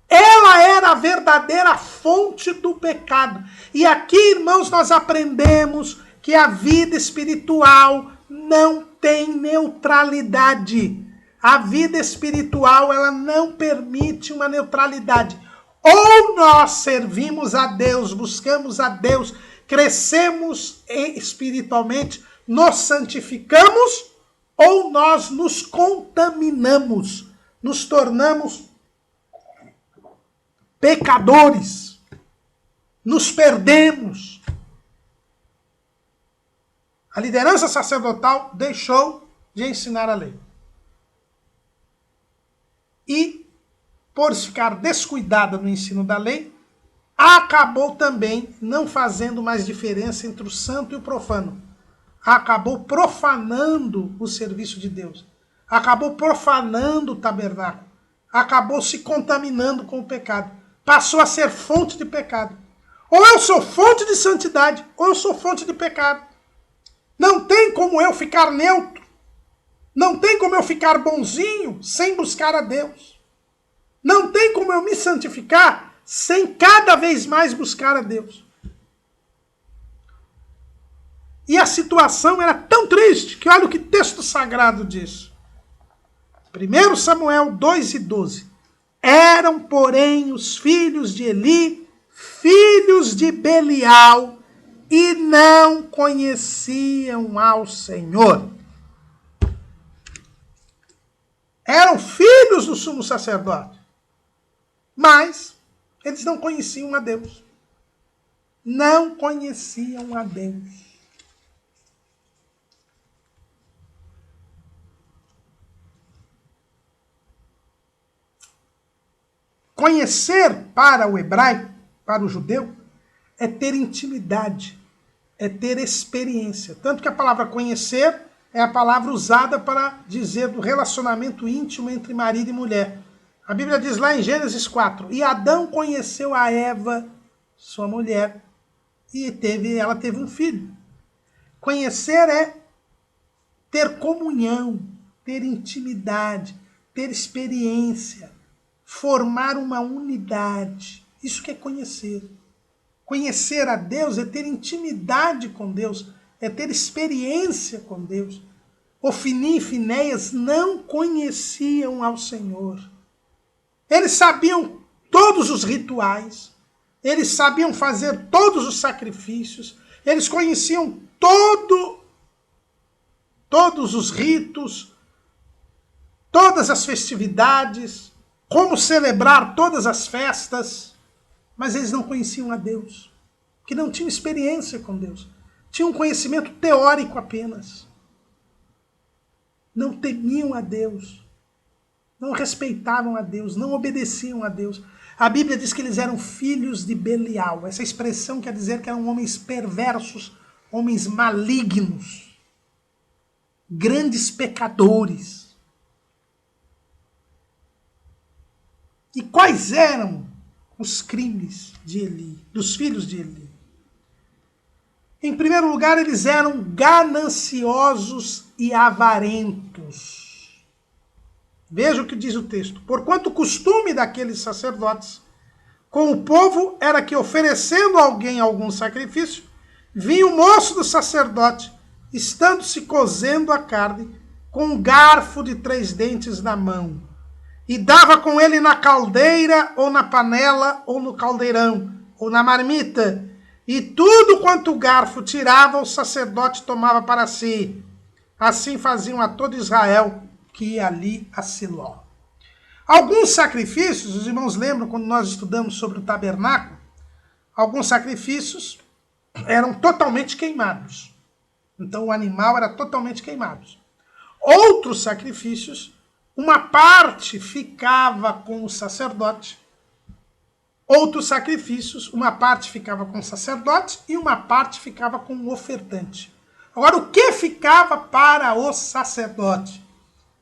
Ela era a verdadeira fonte do pecado. E aqui, irmãos, nós aprendemos que a vida espiritual não tem neutralidade. A vida espiritual, ela não permite uma neutralidade. Ou nós servimos a Deus, buscamos a Deus, crescemos espiritualmente, nos santificamos, ou nós nos contaminamos, nos tornamos pecadores, nos perdemos. A liderança sacerdotal deixou de ensinar a lei. E, por ficar descuidada no ensino da lei, acabou também não fazendo mais diferença entre o santo e o profano. Acabou profanando o serviço de Deus. Acabou profanando o tabernáculo. Acabou se contaminando com o pecado. Passou a ser fonte de pecado. Ou eu sou fonte de santidade, ou eu sou fonte de pecado. Não tem como eu ficar neutro. Não tem como eu ficar bonzinho sem buscar a Deus. Não tem como eu me santificar sem cada vez mais buscar a Deus. E a situação era tão triste que olha o que o texto sagrado diz. 1 Samuel 2:12. Eram, porém, os filhos de Eli, filhos de Belial, e não conheciam ao Senhor. Eram filhos do sumo sacerdote, mas eles não conheciam a Deus. Não conheciam a Deus. Conhecer para o hebraico, para o judeu, é ter intimidade, é ter experiência. Tanto que a palavra conhecer é a palavra usada para dizer do relacionamento íntimo entre marido e mulher. A Bíblia diz lá em Gênesis 4, e Adão conheceu a Eva, sua mulher, e ela teve um filho. Conhecer é ter comunhão, ter intimidade, ter experiência, formar uma unidade. Isso que é conhecer. Conhecer a Deus é ter intimidade com Deus, é ter experiência com Deus. Ofni e Finéias não conheciam ao Senhor. Eles sabiam todos os rituais, eles sabiam fazer todos os sacrifícios, eles conheciam todos os ritos, todas as festividades, como celebrar todas as festas, mas eles não conheciam a Deus, que não tinham experiência com Deus, tinham um conhecimento teórico apenas. Não temiam a Deus, não respeitavam a Deus, não obedeciam a Deus. A Bíblia diz que eles eram filhos de Belial. Essa expressão quer dizer que eram homens perversos, homens malignos, grandes pecadores. E quais eram os crimes de Eli, dos filhos de Eli? Em primeiro lugar, eles eram gananciosos e avarentos. Veja o que diz o texto. Porquanto o costume daqueles sacerdotes com o povo era que, oferecendo a alguém algum sacrifício, vinha o moço do sacerdote, estando-se cozendo a carne, com um garfo de 3 dentes na mão, e dava com ele na caldeira, ou na panela, ou no caldeirão, ou na marmita, e tudo quanto o garfo tirava, o sacerdote tomava para si. Assim faziam a todo Israel que ia ali a Siló. Alguns sacrifícios, os irmãos lembram quando nós estudamos sobre o tabernáculo, alguns sacrifícios eram totalmente queimados. Então o animal era totalmente queimado. Outros sacrifícios, uma parte ficava com o sacerdote. Outros sacrifícios, uma parte ficava com o sacerdote e uma parte ficava com o ofertante. Agora, o que ficava para o sacerdote?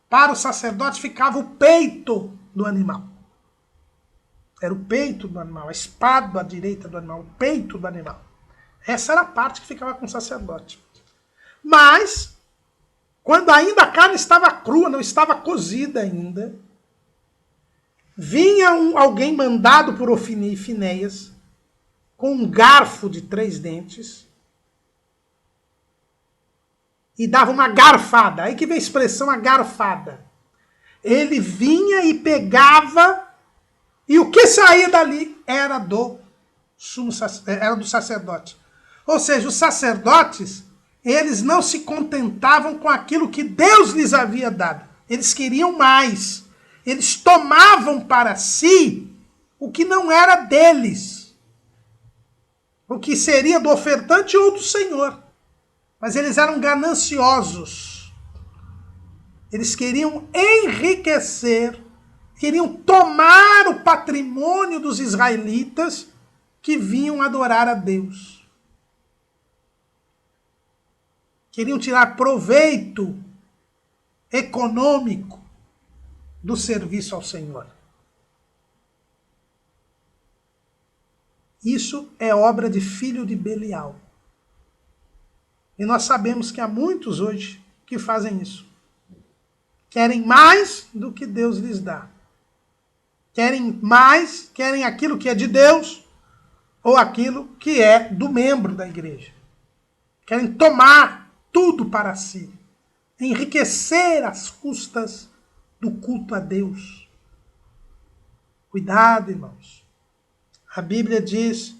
Para o sacerdote ficava o peito do animal. Era o peito do animal, a espádua direita do animal, o peito do animal. Essa era a parte que ficava com o sacerdote. Mas, quando ainda a carne estava crua, não estava cozida ainda, vinha alguém mandado por Ofni e Finéias, com um garfo de 3 dentes, e dava uma garfada. Aí que vem a expressão a garfada. Ele vinha e pegava, e o que saía dali era do sacerdote. Ou seja, os sacerdotes, eles não se contentavam com aquilo que Deus lhes havia dado. Eles queriam mais. Eles tomavam para si o que não era deles. O que seria do ofertante ou do Senhor. Mas eles eram gananciosos. Eles queriam enriquecer, queriam tomar o patrimônio dos israelitas que vinham adorar a Deus. Queriam tirar proveito econômico do serviço ao Senhor. Isso é obra de filho de Belial. E nós sabemos que há muitos hoje que fazem isso. Querem mais do que Deus lhes dá. Querem mais, querem aquilo que é de Deus ou aquilo que é do membro da igreja. Querem tomar tudo para si. Enriquecer às custas do culto a Deus. Cuidado, irmãos. A Bíblia diz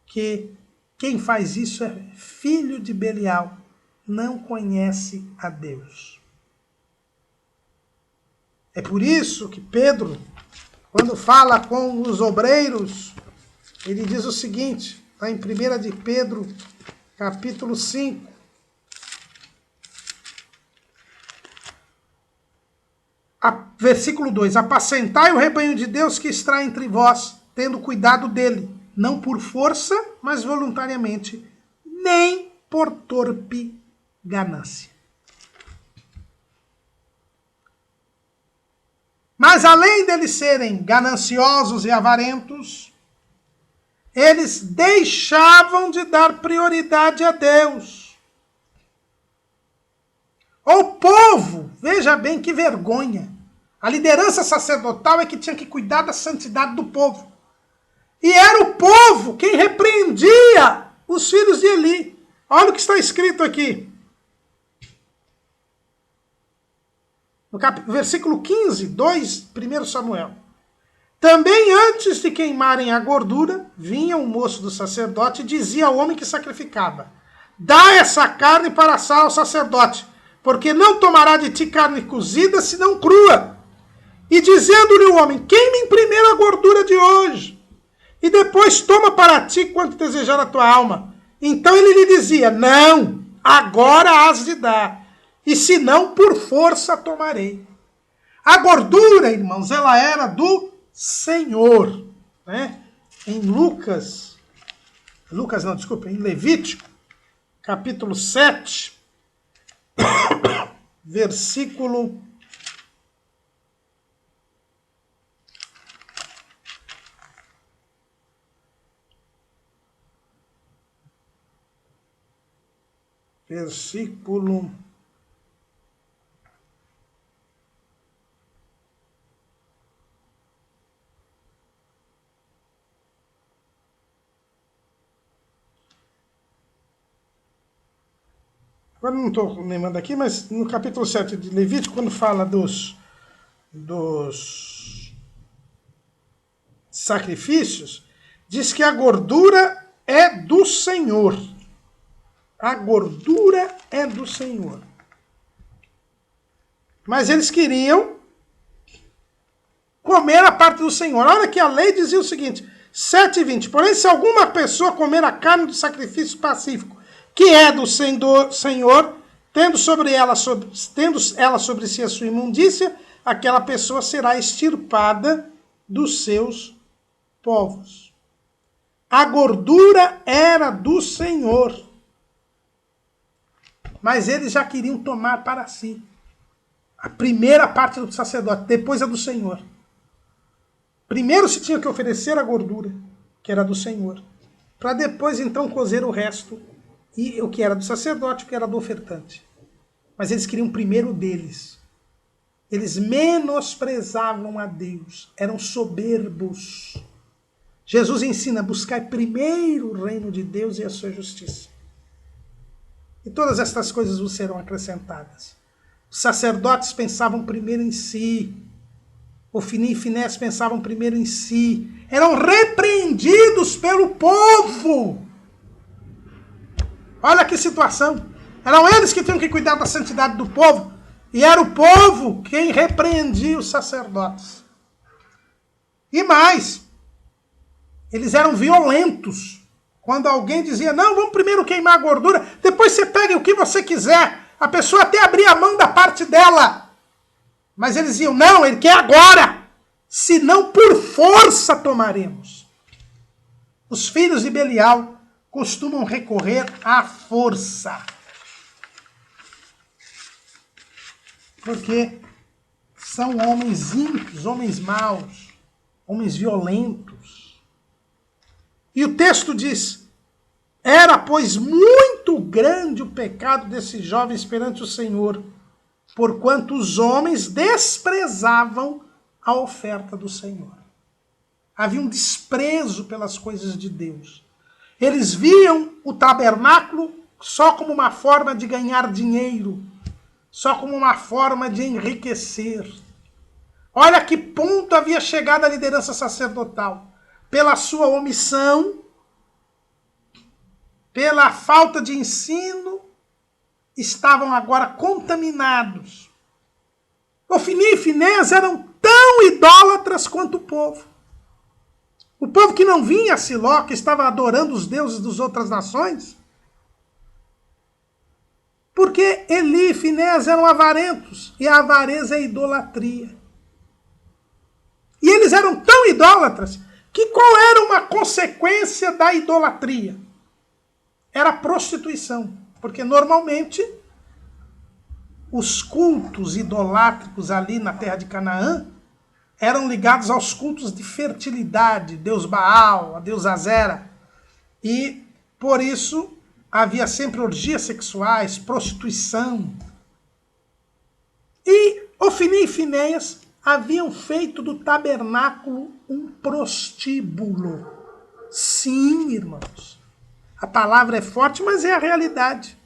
que quem faz isso é filho de Belial, não conhece a Deus. É por isso que Pedro, quando fala com os obreiros, ele diz o seguinte, está em 1 de Pedro, capítulo 5, versículo 2, apacentai o rebanho de Deus que está entre vós, tendo cuidado dele, não por força, mas voluntariamente, nem por torpe ganância. Mas além deles serem gananciosos e avarentos, eles deixavam de dar prioridade a Deus. O povo, veja bem que vergonha. A liderança sacerdotal é que tinha que cuidar da santidade do povo. E era o povo quem repreendia os filhos de Eli. Olha o que está escrito aqui. No versículo 15, 1 Samuel. Também antes de queimarem a gordura, vinha um moço do sacerdote e dizia ao homem que sacrificava: dá essa carne para assar ao sacerdote, porque não tomará de ti carne cozida, senão crua. E dizendo-lhe o homem: queime primeiro a gordura de hoje, e depois toma para ti quanto desejar a tua alma. Então ele lhe dizia: não, agora has de dar, e se não, por força tomarei. A gordura, irmãos, ela era do Senhor. Né? Em em Levítico, capítulo 7, versículo agora não estou lembrando aqui, mas no capítulo 7 de Levítico, quando fala dos sacrifícios, diz que a gordura é do Senhor. A gordura é do Senhor. Mas eles queriam comer a parte do Senhor. Olha que a lei dizia o seguinte, 7:20. Porém, se alguma pessoa comer a carne do sacrifício pacífico, que é do Senhor, tendo ela sobre si a sua imundícia, aquela pessoa será extirpada dos seus povos. A gordura era do Senhor. Mas eles já queriam tomar para si. A primeira parte do sacerdote, depois a do Senhor. Primeiro se tinha que oferecer a gordura, que era do Senhor, para depois então cozer o resto, e o que era do sacerdote, o que era do ofertante. Mas eles queriam primeiro deles. Eles menosprezavam a Deus, eram soberbos. Jesus ensina: buscar primeiro o reino de Deus e a sua justiça. E todas estas coisas vos serão acrescentadas. Os sacerdotes pensavam primeiro em si. Ofni e Finéias pensavam primeiro em si. Eram repreendidos pelo povo. Olha que situação. Eram eles que tinham que cuidar da santidade do povo. E era o povo quem repreendia os sacerdotes. E mais, eles eram violentos. Quando alguém dizia, não, vamos primeiro queimar a gordura, depois você pega o que você quiser. A pessoa até abria a mão da parte dela. Mas eles diziam, não, ele quer agora. Senão por força tomaremos. Os filhos de Belial costumam recorrer à força. Porque são homens ímpios, homens maus, homens violentos. E o texto diz, era, pois, muito grande o pecado desses jovens perante o Senhor, porquanto os homens desprezavam a oferta do Senhor. Havia um desprezo pelas coisas de Deus. Eles viam o tabernáculo só como uma forma de ganhar dinheiro, só como uma forma de enriquecer. Olha que ponto havia chegado a liderança sacerdotal. Pela sua omissão, pela falta de ensino, estavam agora contaminados. Ofni e Finéias eram tão idólatras quanto o povo. O povo que não vinha a Siló, que estava adorando os deuses das outras nações, porque Eli e Finéias eram avarentos, e a avareza é idolatria. E eles eram tão idólatras, que qual era uma consequência da idolatria? Era a prostituição, porque normalmente os cultos idolátricos ali na terra de Canaã eram ligados aos cultos de fertilidade, Deus Baal, a Deus Azera. E, por isso, havia sempre orgias sexuais, prostituição. E Ofni e Finéias haviam feito do tabernáculo um prostíbulo. Sim, irmãos. A palavra é forte, mas é a realidade.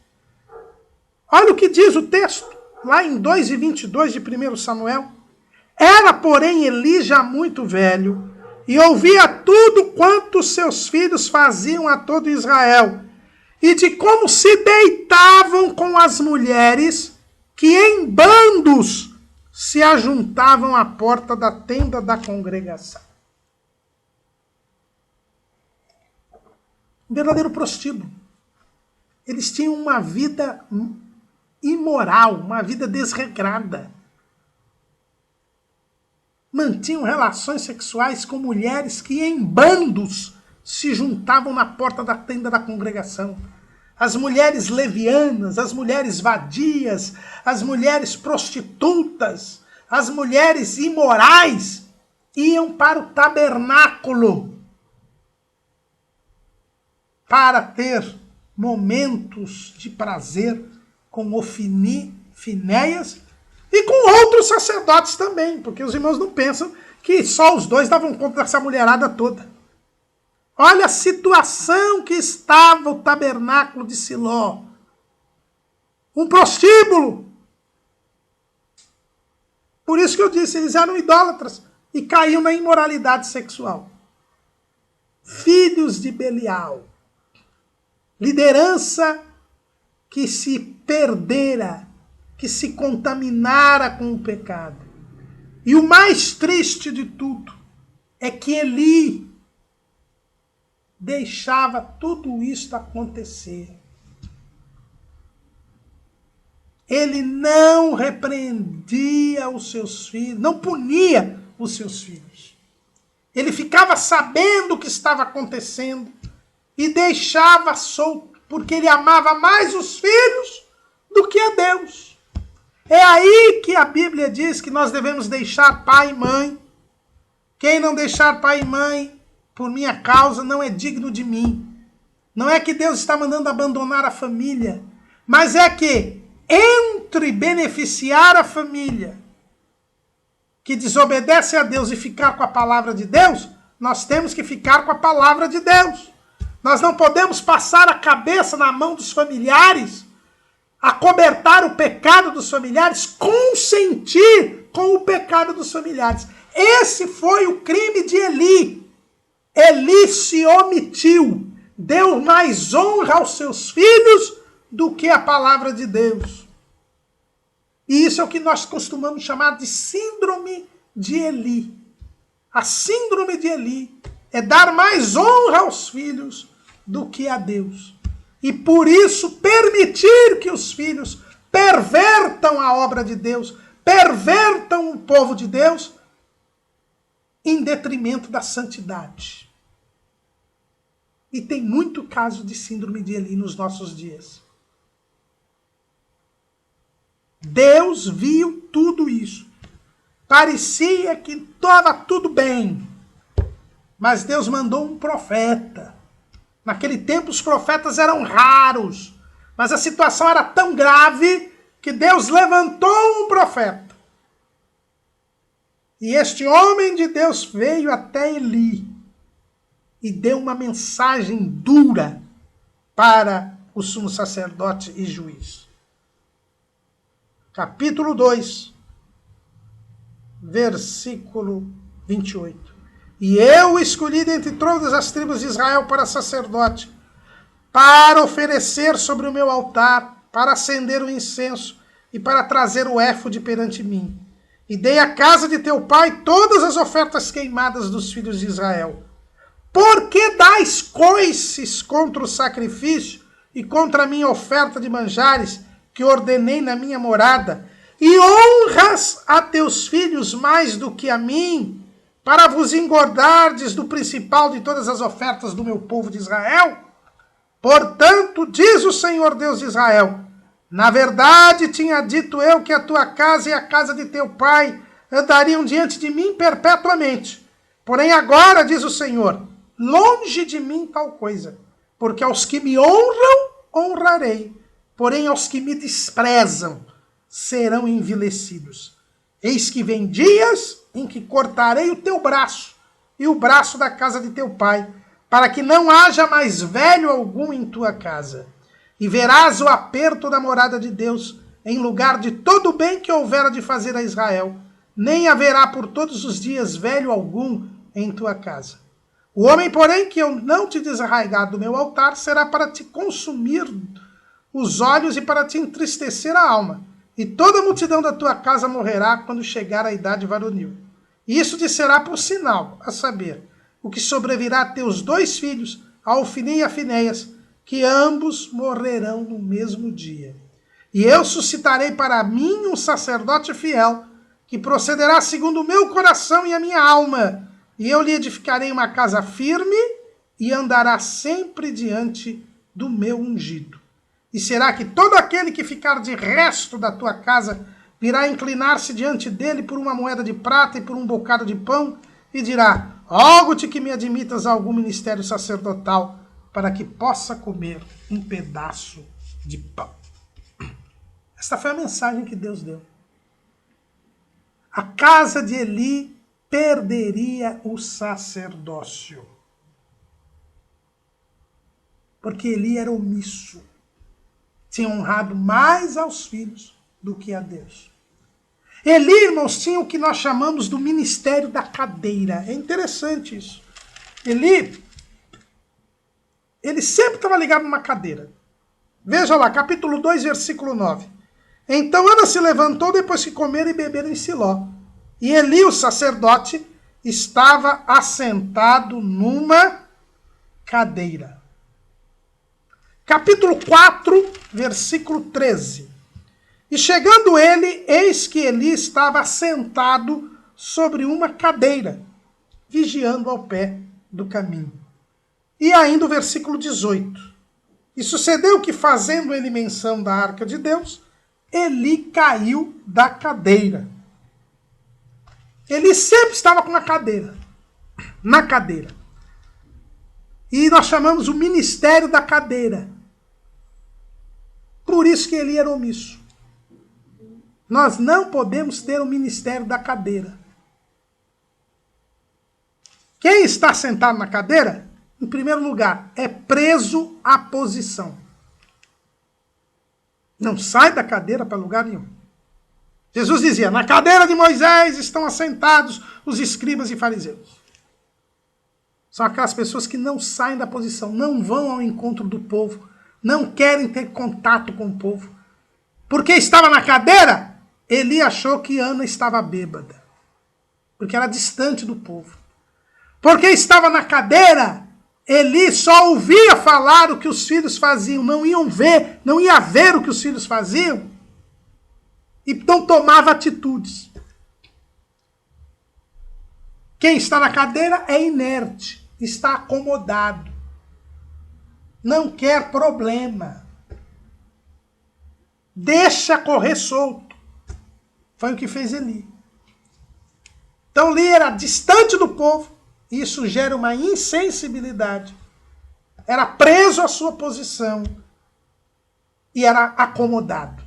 Olha o que diz o texto, lá em 2:22 de 1 Samuel. Era, porém, Eli já muito velho, e ouvia tudo quanto seus filhos faziam a todo Israel, e de como se deitavam com as mulheres, que em bandos se ajuntavam à porta da tenda da congregação. Um verdadeiro prostíbulo. Eles tinham uma vida imoral, uma vida desregrada. Mantinham relações sexuais com mulheres que em bandos se juntavam na porta da tenda da congregação. As mulheres levianas, as mulheres vadias, as mulheres prostitutas, as mulheres imorais iam para o tabernáculo para ter momentos de prazer com Ofni, Finéias e com outros sacerdotes também, porque os irmãos não pensam que só os dois davam conta dessa mulherada toda. Olha a situação que estava o tabernáculo de Siló. Um prostíbulo. Por isso que eu disse, eles eram idólatras e caíam na imoralidade sexual. Filhos de Belial. Liderança que se perdera que se contaminara com o pecado. E o mais triste de tudo é que Eli deixava tudo isso acontecer. Ele não repreendia os seus filhos, não punia os seus filhos. Ele ficava sabendo o que estava acontecendo e deixava solto, porque ele amava mais os filhos do que a Deus. É aí que a Bíblia diz que nós devemos deixar pai e mãe. Quem não deixar pai e mãe por minha causa não é digno de mim. Não é que Deus está mandando abandonar a família, mas é que entre beneficiar a família que desobedece a Deus e ficar com a palavra de Deus, nós temos que ficar com a palavra de Deus. Nós não podemos passar a cabeça na mão dos familiares, acobertar o pecado dos familiares, consentir com o pecado dos familiares. Esse foi o crime de Eli. Eli se omitiu, deu mais honra aos seus filhos do que a palavra de Deus. E isso é o que nós costumamos chamar de síndrome de Eli. A síndrome de Eli é dar mais honra aos filhos do que a Deus. E por isso permitir que os filhos pervertam a obra de Deus, pervertam o povo de Deus, em detrimento da santidade. E tem muito caso de síndrome de Eli nos nossos dias. Deus viu tudo isso. Parecia que estava tudo bem. Mas Deus mandou um profeta. Naquele tempo os profetas eram raros. Mas a situação era tão grave que Deus levantou um profeta. E este homem de Deus veio até Eli e deu uma mensagem dura para o sumo sacerdote e juiz. Capítulo 2, versículo 28. E eu escolhi dentre todas as tribos de Israel para sacerdote, para oferecer sobre o meu altar, para acender o incenso e para trazer o éfode perante mim. E dei à casa de teu pai todas as ofertas queimadas dos filhos de Israel. Por que dais coices contra o sacrifício e contra a minha oferta de manjares, que ordenei na minha morada, e honras a teus filhos mais do que a mim, para vos engordardes do principal de todas as ofertas do meu povo de Israel? Portanto, diz o Senhor Deus de Israel, na verdade tinha dito eu que a tua casa e a casa de teu pai andariam diante de mim perpetuamente. Porém agora, diz o Senhor, longe de mim tal coisa, porque aos que me honram, honrarei, porém aos que me desprezam serão envilecidos. Eis que vem dias em que cortarei o teu braço e o braço da casa de teu pai, para que não haja mais velho algum em tua casa. E verás o aperto da morada de Deus, em lugar de todo o bem que houvera de fazer a Israel. Nem haverá por todos os dias velho algum em tua casa. O homem, porém, que eu não te desarraigar do meu altar, será para te consumir os olhos e para te entristecer a alma. E toda a multidão da tua casa morrerá quando chegar a idade varonil. E isso te será por sinal, a saber, o que sobrevirá a teus 2 filhos, a Ofni e a Finéias, que ambos morrerão no mesmo dia. E eu suscitarei para mim um sacerdote fiel, que procederá segundo o meu coração e a minha alma, e eu lhe edificarei uma casa firme, e andará sempre diante do meu ungido. E será que todo aquele que ficar de resto da tua casa virá inclinar-se diante dele por uma moeda de prata e por um bocado de pão, e dirá, rogo-te que me admitas a algum ministério sacerdotal, para que possa comer um pedaço de pão. Esta foi a mensagem que Deus deu. A casa de Eli perderia o sacerdócio. Porque Eli era omisso. Tinha honrado mais aos filhos do que a Deus. Eli, irmãos, tinha o que nós chamamos do ministério da cadeira. É interessante isso. Ele sempre estava ligado numa cadeira. Veja lá, capítulo 2, versículo 9. Então Ana se levantou depois que comeram e beberam em Siló. E Eli, o sacerdote, estava assentado numa cadeira. Capítulo 4, versículo 13. E chegando ele, eis que Eli estava assentado sobre uma cadeira, vigiando ao pé do caminho. E ainda o versículo 18. E sucedeu que, fazendo ele menção da arca de Deus, Eli caiu da cadeira. Eli sempre estava com uma cadeira, na cadeira. E nós chamamos o ministério da cadeira. Por isso que Eli era omisso. Nós não podemos ter o ministério da cadeira. Quem está sentado na cadeira, em primeiro lugar, é preso à posição. Não sai da cadeira para lugar nenhum. Jesus dizia, na cadeira de Moisés estão assentados os escribas e fariseus. São aquelas pessoas que não saem da posição, não vão ao encontro do povo, não querem ter contato com o povo. Porque estava na cadeira, Eli achou que Ana estava bêbada, porque era distante do povo. Porque estava na cadeira, Eli só ouvia falar o que os filhos faziam, não ia ver o que os filhos faziam, então tomava atitudes. Quem está na cadeira é inerte, está acomodado, não quer problema, deixa correr solto. Foi o que fez Eli. Então Eli era distante do povo, e isso gera uma insensibilidade. Era preso à sua posição e era acomodado.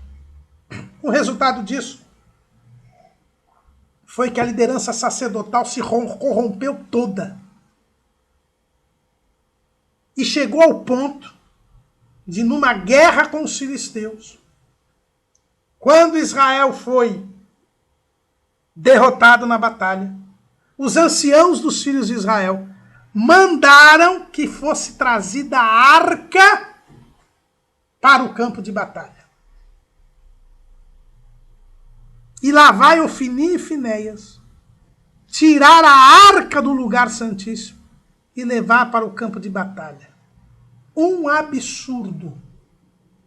O resultado disso foi que a liderança sacerdotal se corrompeu toda. E chegou ao ponto de, numa guerra com os filisteus, quando Israel foi derrotado na batalha, os anciãos dos filhos de Israel mandaram que fosse trazida a arca para o campo de batalha. E lá vai Ofni e Finéias tirar a arca do lugar santíssimo e levar para o campo de batalha. Um absurdo.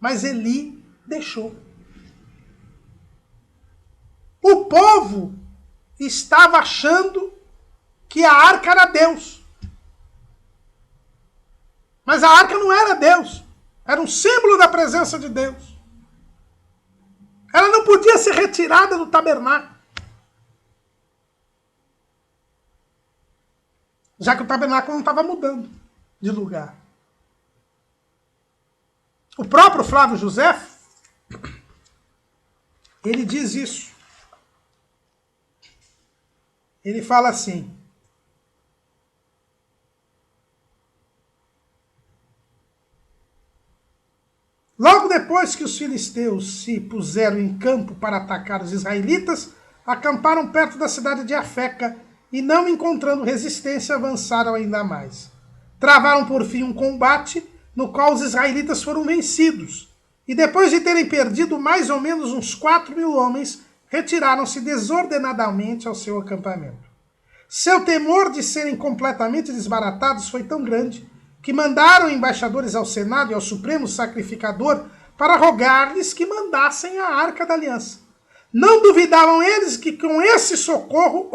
Mas Eli deixou. O povo estava achando que a arca era Deus. Mas a arca não era Deus. Era um símbolo da presença de Deus. Ela não podia ser retirada do tabernáculo. Já que o tabernáculo não estava mudando de lugar. O próprio Flávio José, ele diz isso. Ele fala assim: logo depois que os filisteus se puseram em campo para atacar os israelitas, acamparam perto da cidade de Afeca e, não encontrando resistência, avançaram ainda mais. Travaram por fim um combate no qual os israelitas foram vencidos e, depois de terem perdido mais ou menos uns 4.000 homens, retiraram-se desordenadamente ao seu acampamento. Seu temor de serem completamente desbaratados foi tão grande que mandaram embaixadores ao Senado e ao Supremo Sacrificador para rogar-lhes que mandassem a Arca da Aliança. Não duvidavam eles que com esse socorro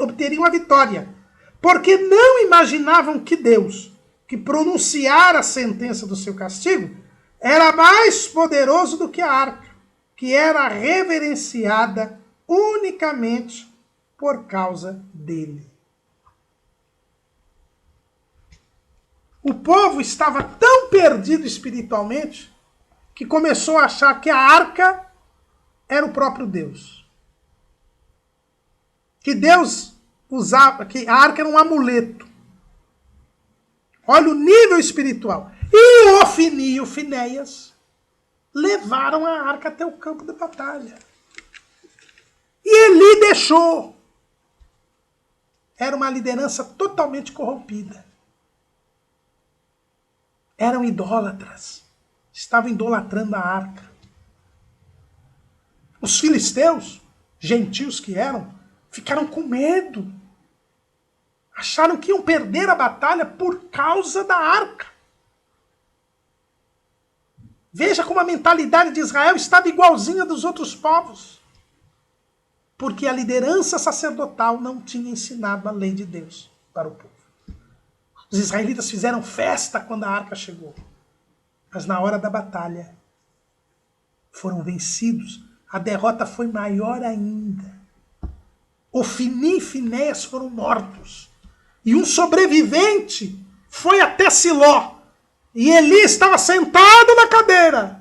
obteriam a vitória, porque não imaginavam que Deus, que pronunciara a sentença do seu castigo, era mais poderoso do que a arca, que era reverenciada unicamente por causa dele. O povo estava tão perdido espiritualmente que começou a achar que a arca era o próprio Deus. Que Deus usava, que a arca era um amuleto. Olha o nível espiritual. E o Ofni e o Finéias levaram a arca até o campo de batalha. E Eli deixou. Era uma liderança totalmente corrompida. Eram idólatras. Estavam idolatrando a arca. Os filisteus, gentios que eram, ficaram com medo. Acharam que iam perder a batalha por causa da arca. Veja como a mentalidade de Israel estava igualzinha dos outros povos. Porque a liderança sacerdotal não tinha ensinado a lei de Deus para o povo. Os israelitas fizeram festa quando a arca chegou. Mas na hora da batalha, foram vencidos. A derrota foi maior ainda. Ofni e Finéias foram mortos. E um sobrevivente foi até Siló. E Eli estava sentado na cadeira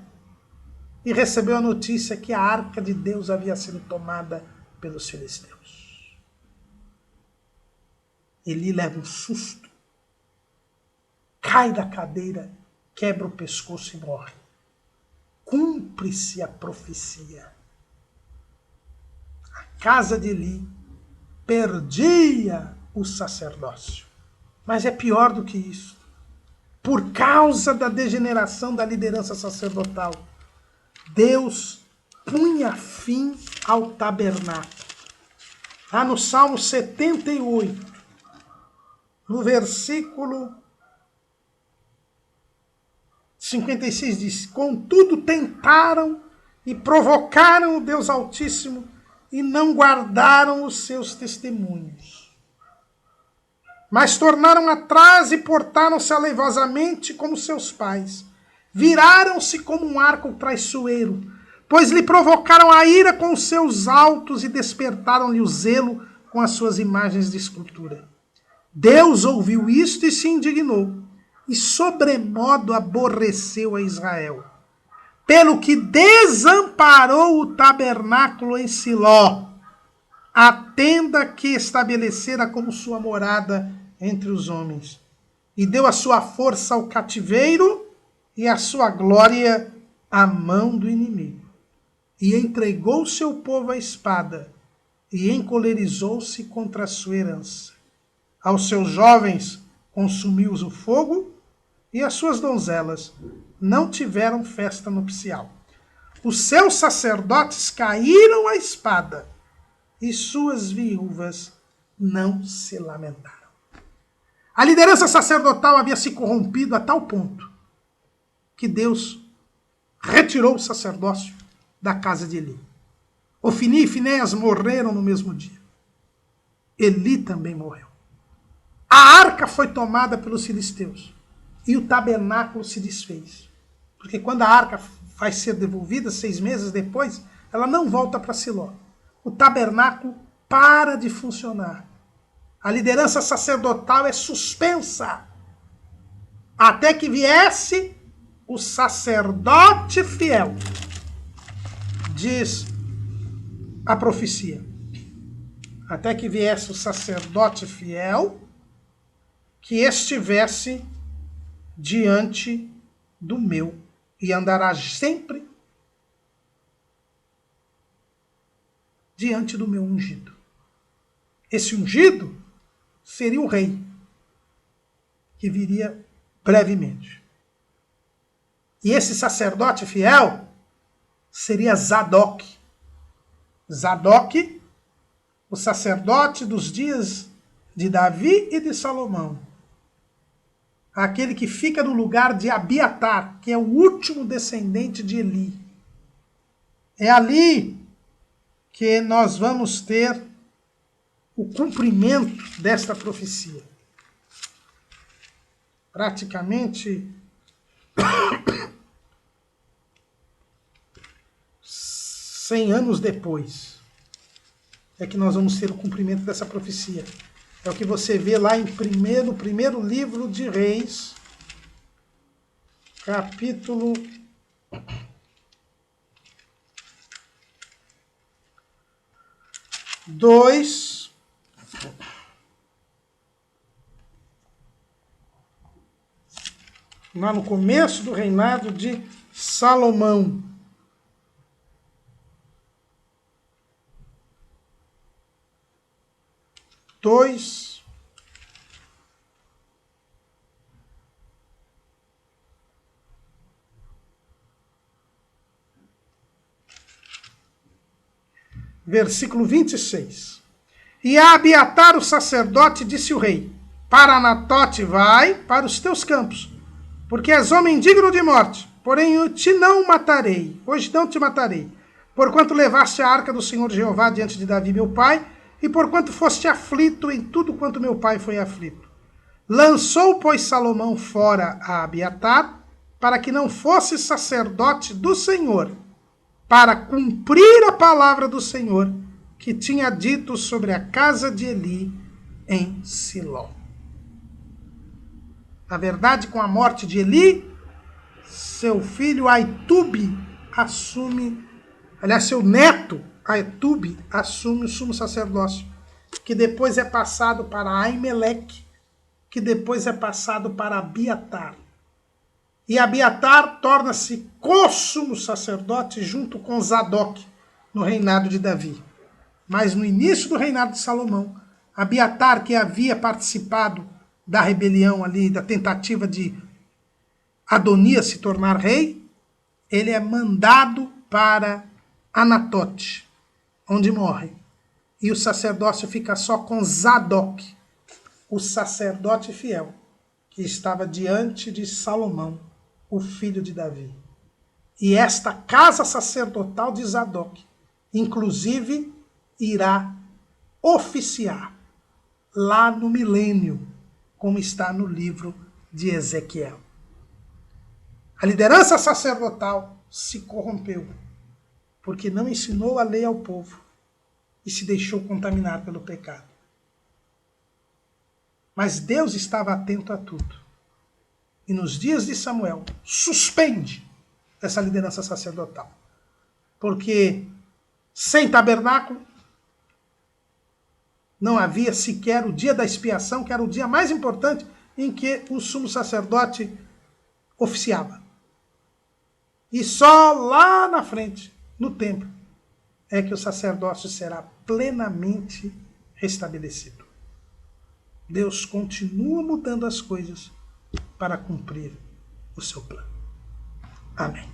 e recebeu a notícia que a arca de Deus havia sido tomada pelos filisteus. Eli leva um susto, cai da cadeira, quebra o pescoço e morre. Cumpre-se a profecia. A casa de Eli perdia o sacerdócio. Mas é pior do que isso. Por causa da degeneração da liderança sacerdotal, Deus punha fim ao tabernáculo. Lá no Salmo 78, no versículo 56 diz: contudo tentaram e provocaram o Deus Altíssimo e não guardaram os seus testemunhos. Mas tornaram atrás e portaram-se aleivosamente como seus pais. Viraram-se como um arco traiçoeiro, pois lhe provocaram a ira com os seus altos e despertaram-lhe o zelo com as suas imagens de escultura. Deus ouviu isto e se indignou, e sobremodo aborreceu a Israel, pelo que desamparou o tabernáculo em Siló, a tenda que estabelecera como sua morada entre os homens, e deu a sua força ao cativeiro e a sua glória à mão do inimigo. E entregou seu povo à espada, e encolerizou-se contra a sua herança. Aos seus jovens consumiu-os o fogo, e as suas donzelas não tiveram festa nupcial. Os seus sacerdotes caíram à espada, e suas viúvas não se lamentaram. A liderança sacerdotal havia se corrompido a tal ponto que Deus retirou o sacerdócio da casa de Eli. Ofni e Finéias morreram no mesmo dia. Eli também morreu. A arca foi tomada pelos filisteus e o tabernáculo se desfez. Porque quando a arca vai ser devolvida 6 meses depois, ela não volta para Siló. O tabernáculo para de funcionar. A liderança sacerdotal é suspensa até que viesse o sacerdote fiel, diz a profecia. Até que viesse o sacerdote fiel que estivesse diante do meu e andará sempre diante do meu ungido. Esse ungido seria o rei, que viria brevemente. E esse sacerdote fiel seria Zadok. Zadok, o sacerdote dos dias de Davi e de Salomão. Aquele que fica no lugar de Abiatar, que é o último descendente de Eli. É ali que nós vamos ter o cumprimento desta profecia. Praticamente 100 anos depois é que nós vamos ter o cumprimento dessa profecia. É o que você vê lá no primeiro livro de Reis, capítulo 2, lá no começo do reinado de Salomão. Dois, versículo 26. E a Abiatar, o sacerdote, disse o rei: para Anatote vai, para os teus campos, porque és homem digno de morte, porém eu te não matarei, hoje não te matarei, porquanto levaste a arca do Senhor Jeová diante de Davi meu pai, e porquanto foste aflito em tudo quanto meu pai foi aflito. Lançou, pois, Salomão fora a Abiatar, para que não fosse sacerdote do Senhor, para cumprir a palavra do Senhor, que tinha dito sobre a casa de Eli em Siló. Na verdade, com a morte de Eli, seu filho Aitube assume, aliás, seu neto Aitube assume o sumo sacerdócio, que depois é passado para Aimeleque, que depois é passado para Abiatar. E Abiatar torna-se co-sumo sacerdote junto com Zadok, no reinado de Davi. Mas no início do reinado de Salomão, Abiatar, que havia participado da rebelião ali, da tentativa de Adonias se tornar rei, ele é mandado para Anatote, onde morre. E o sacerdócio fica só com Zadok, o sacerdote fiel, que estava diante de Salomão, o filho de Davi. E esta casa sacerdotal de Zadok, inclusive, irá oficiar lá no milênio, como está no livro de Ezequiel. A liderança sacerdotal se corrompeu, porque não ensinou a lei ao povo e se deixou contaminar pelo pecado. Mas Deus estava atento a tudo. E nos dias de Samuel, suspende essa liderança sacerdotal. Porque sem tabernáculo, não havia sequer o dia da expiação, que era o dia mais importante em que o sumo sacerdote oficiava. E só lá na frente, no templo, é que o sacerdócio será plenamente restabelecido. Deus continua mudando as coisas para cumprir o seu plano. Amém.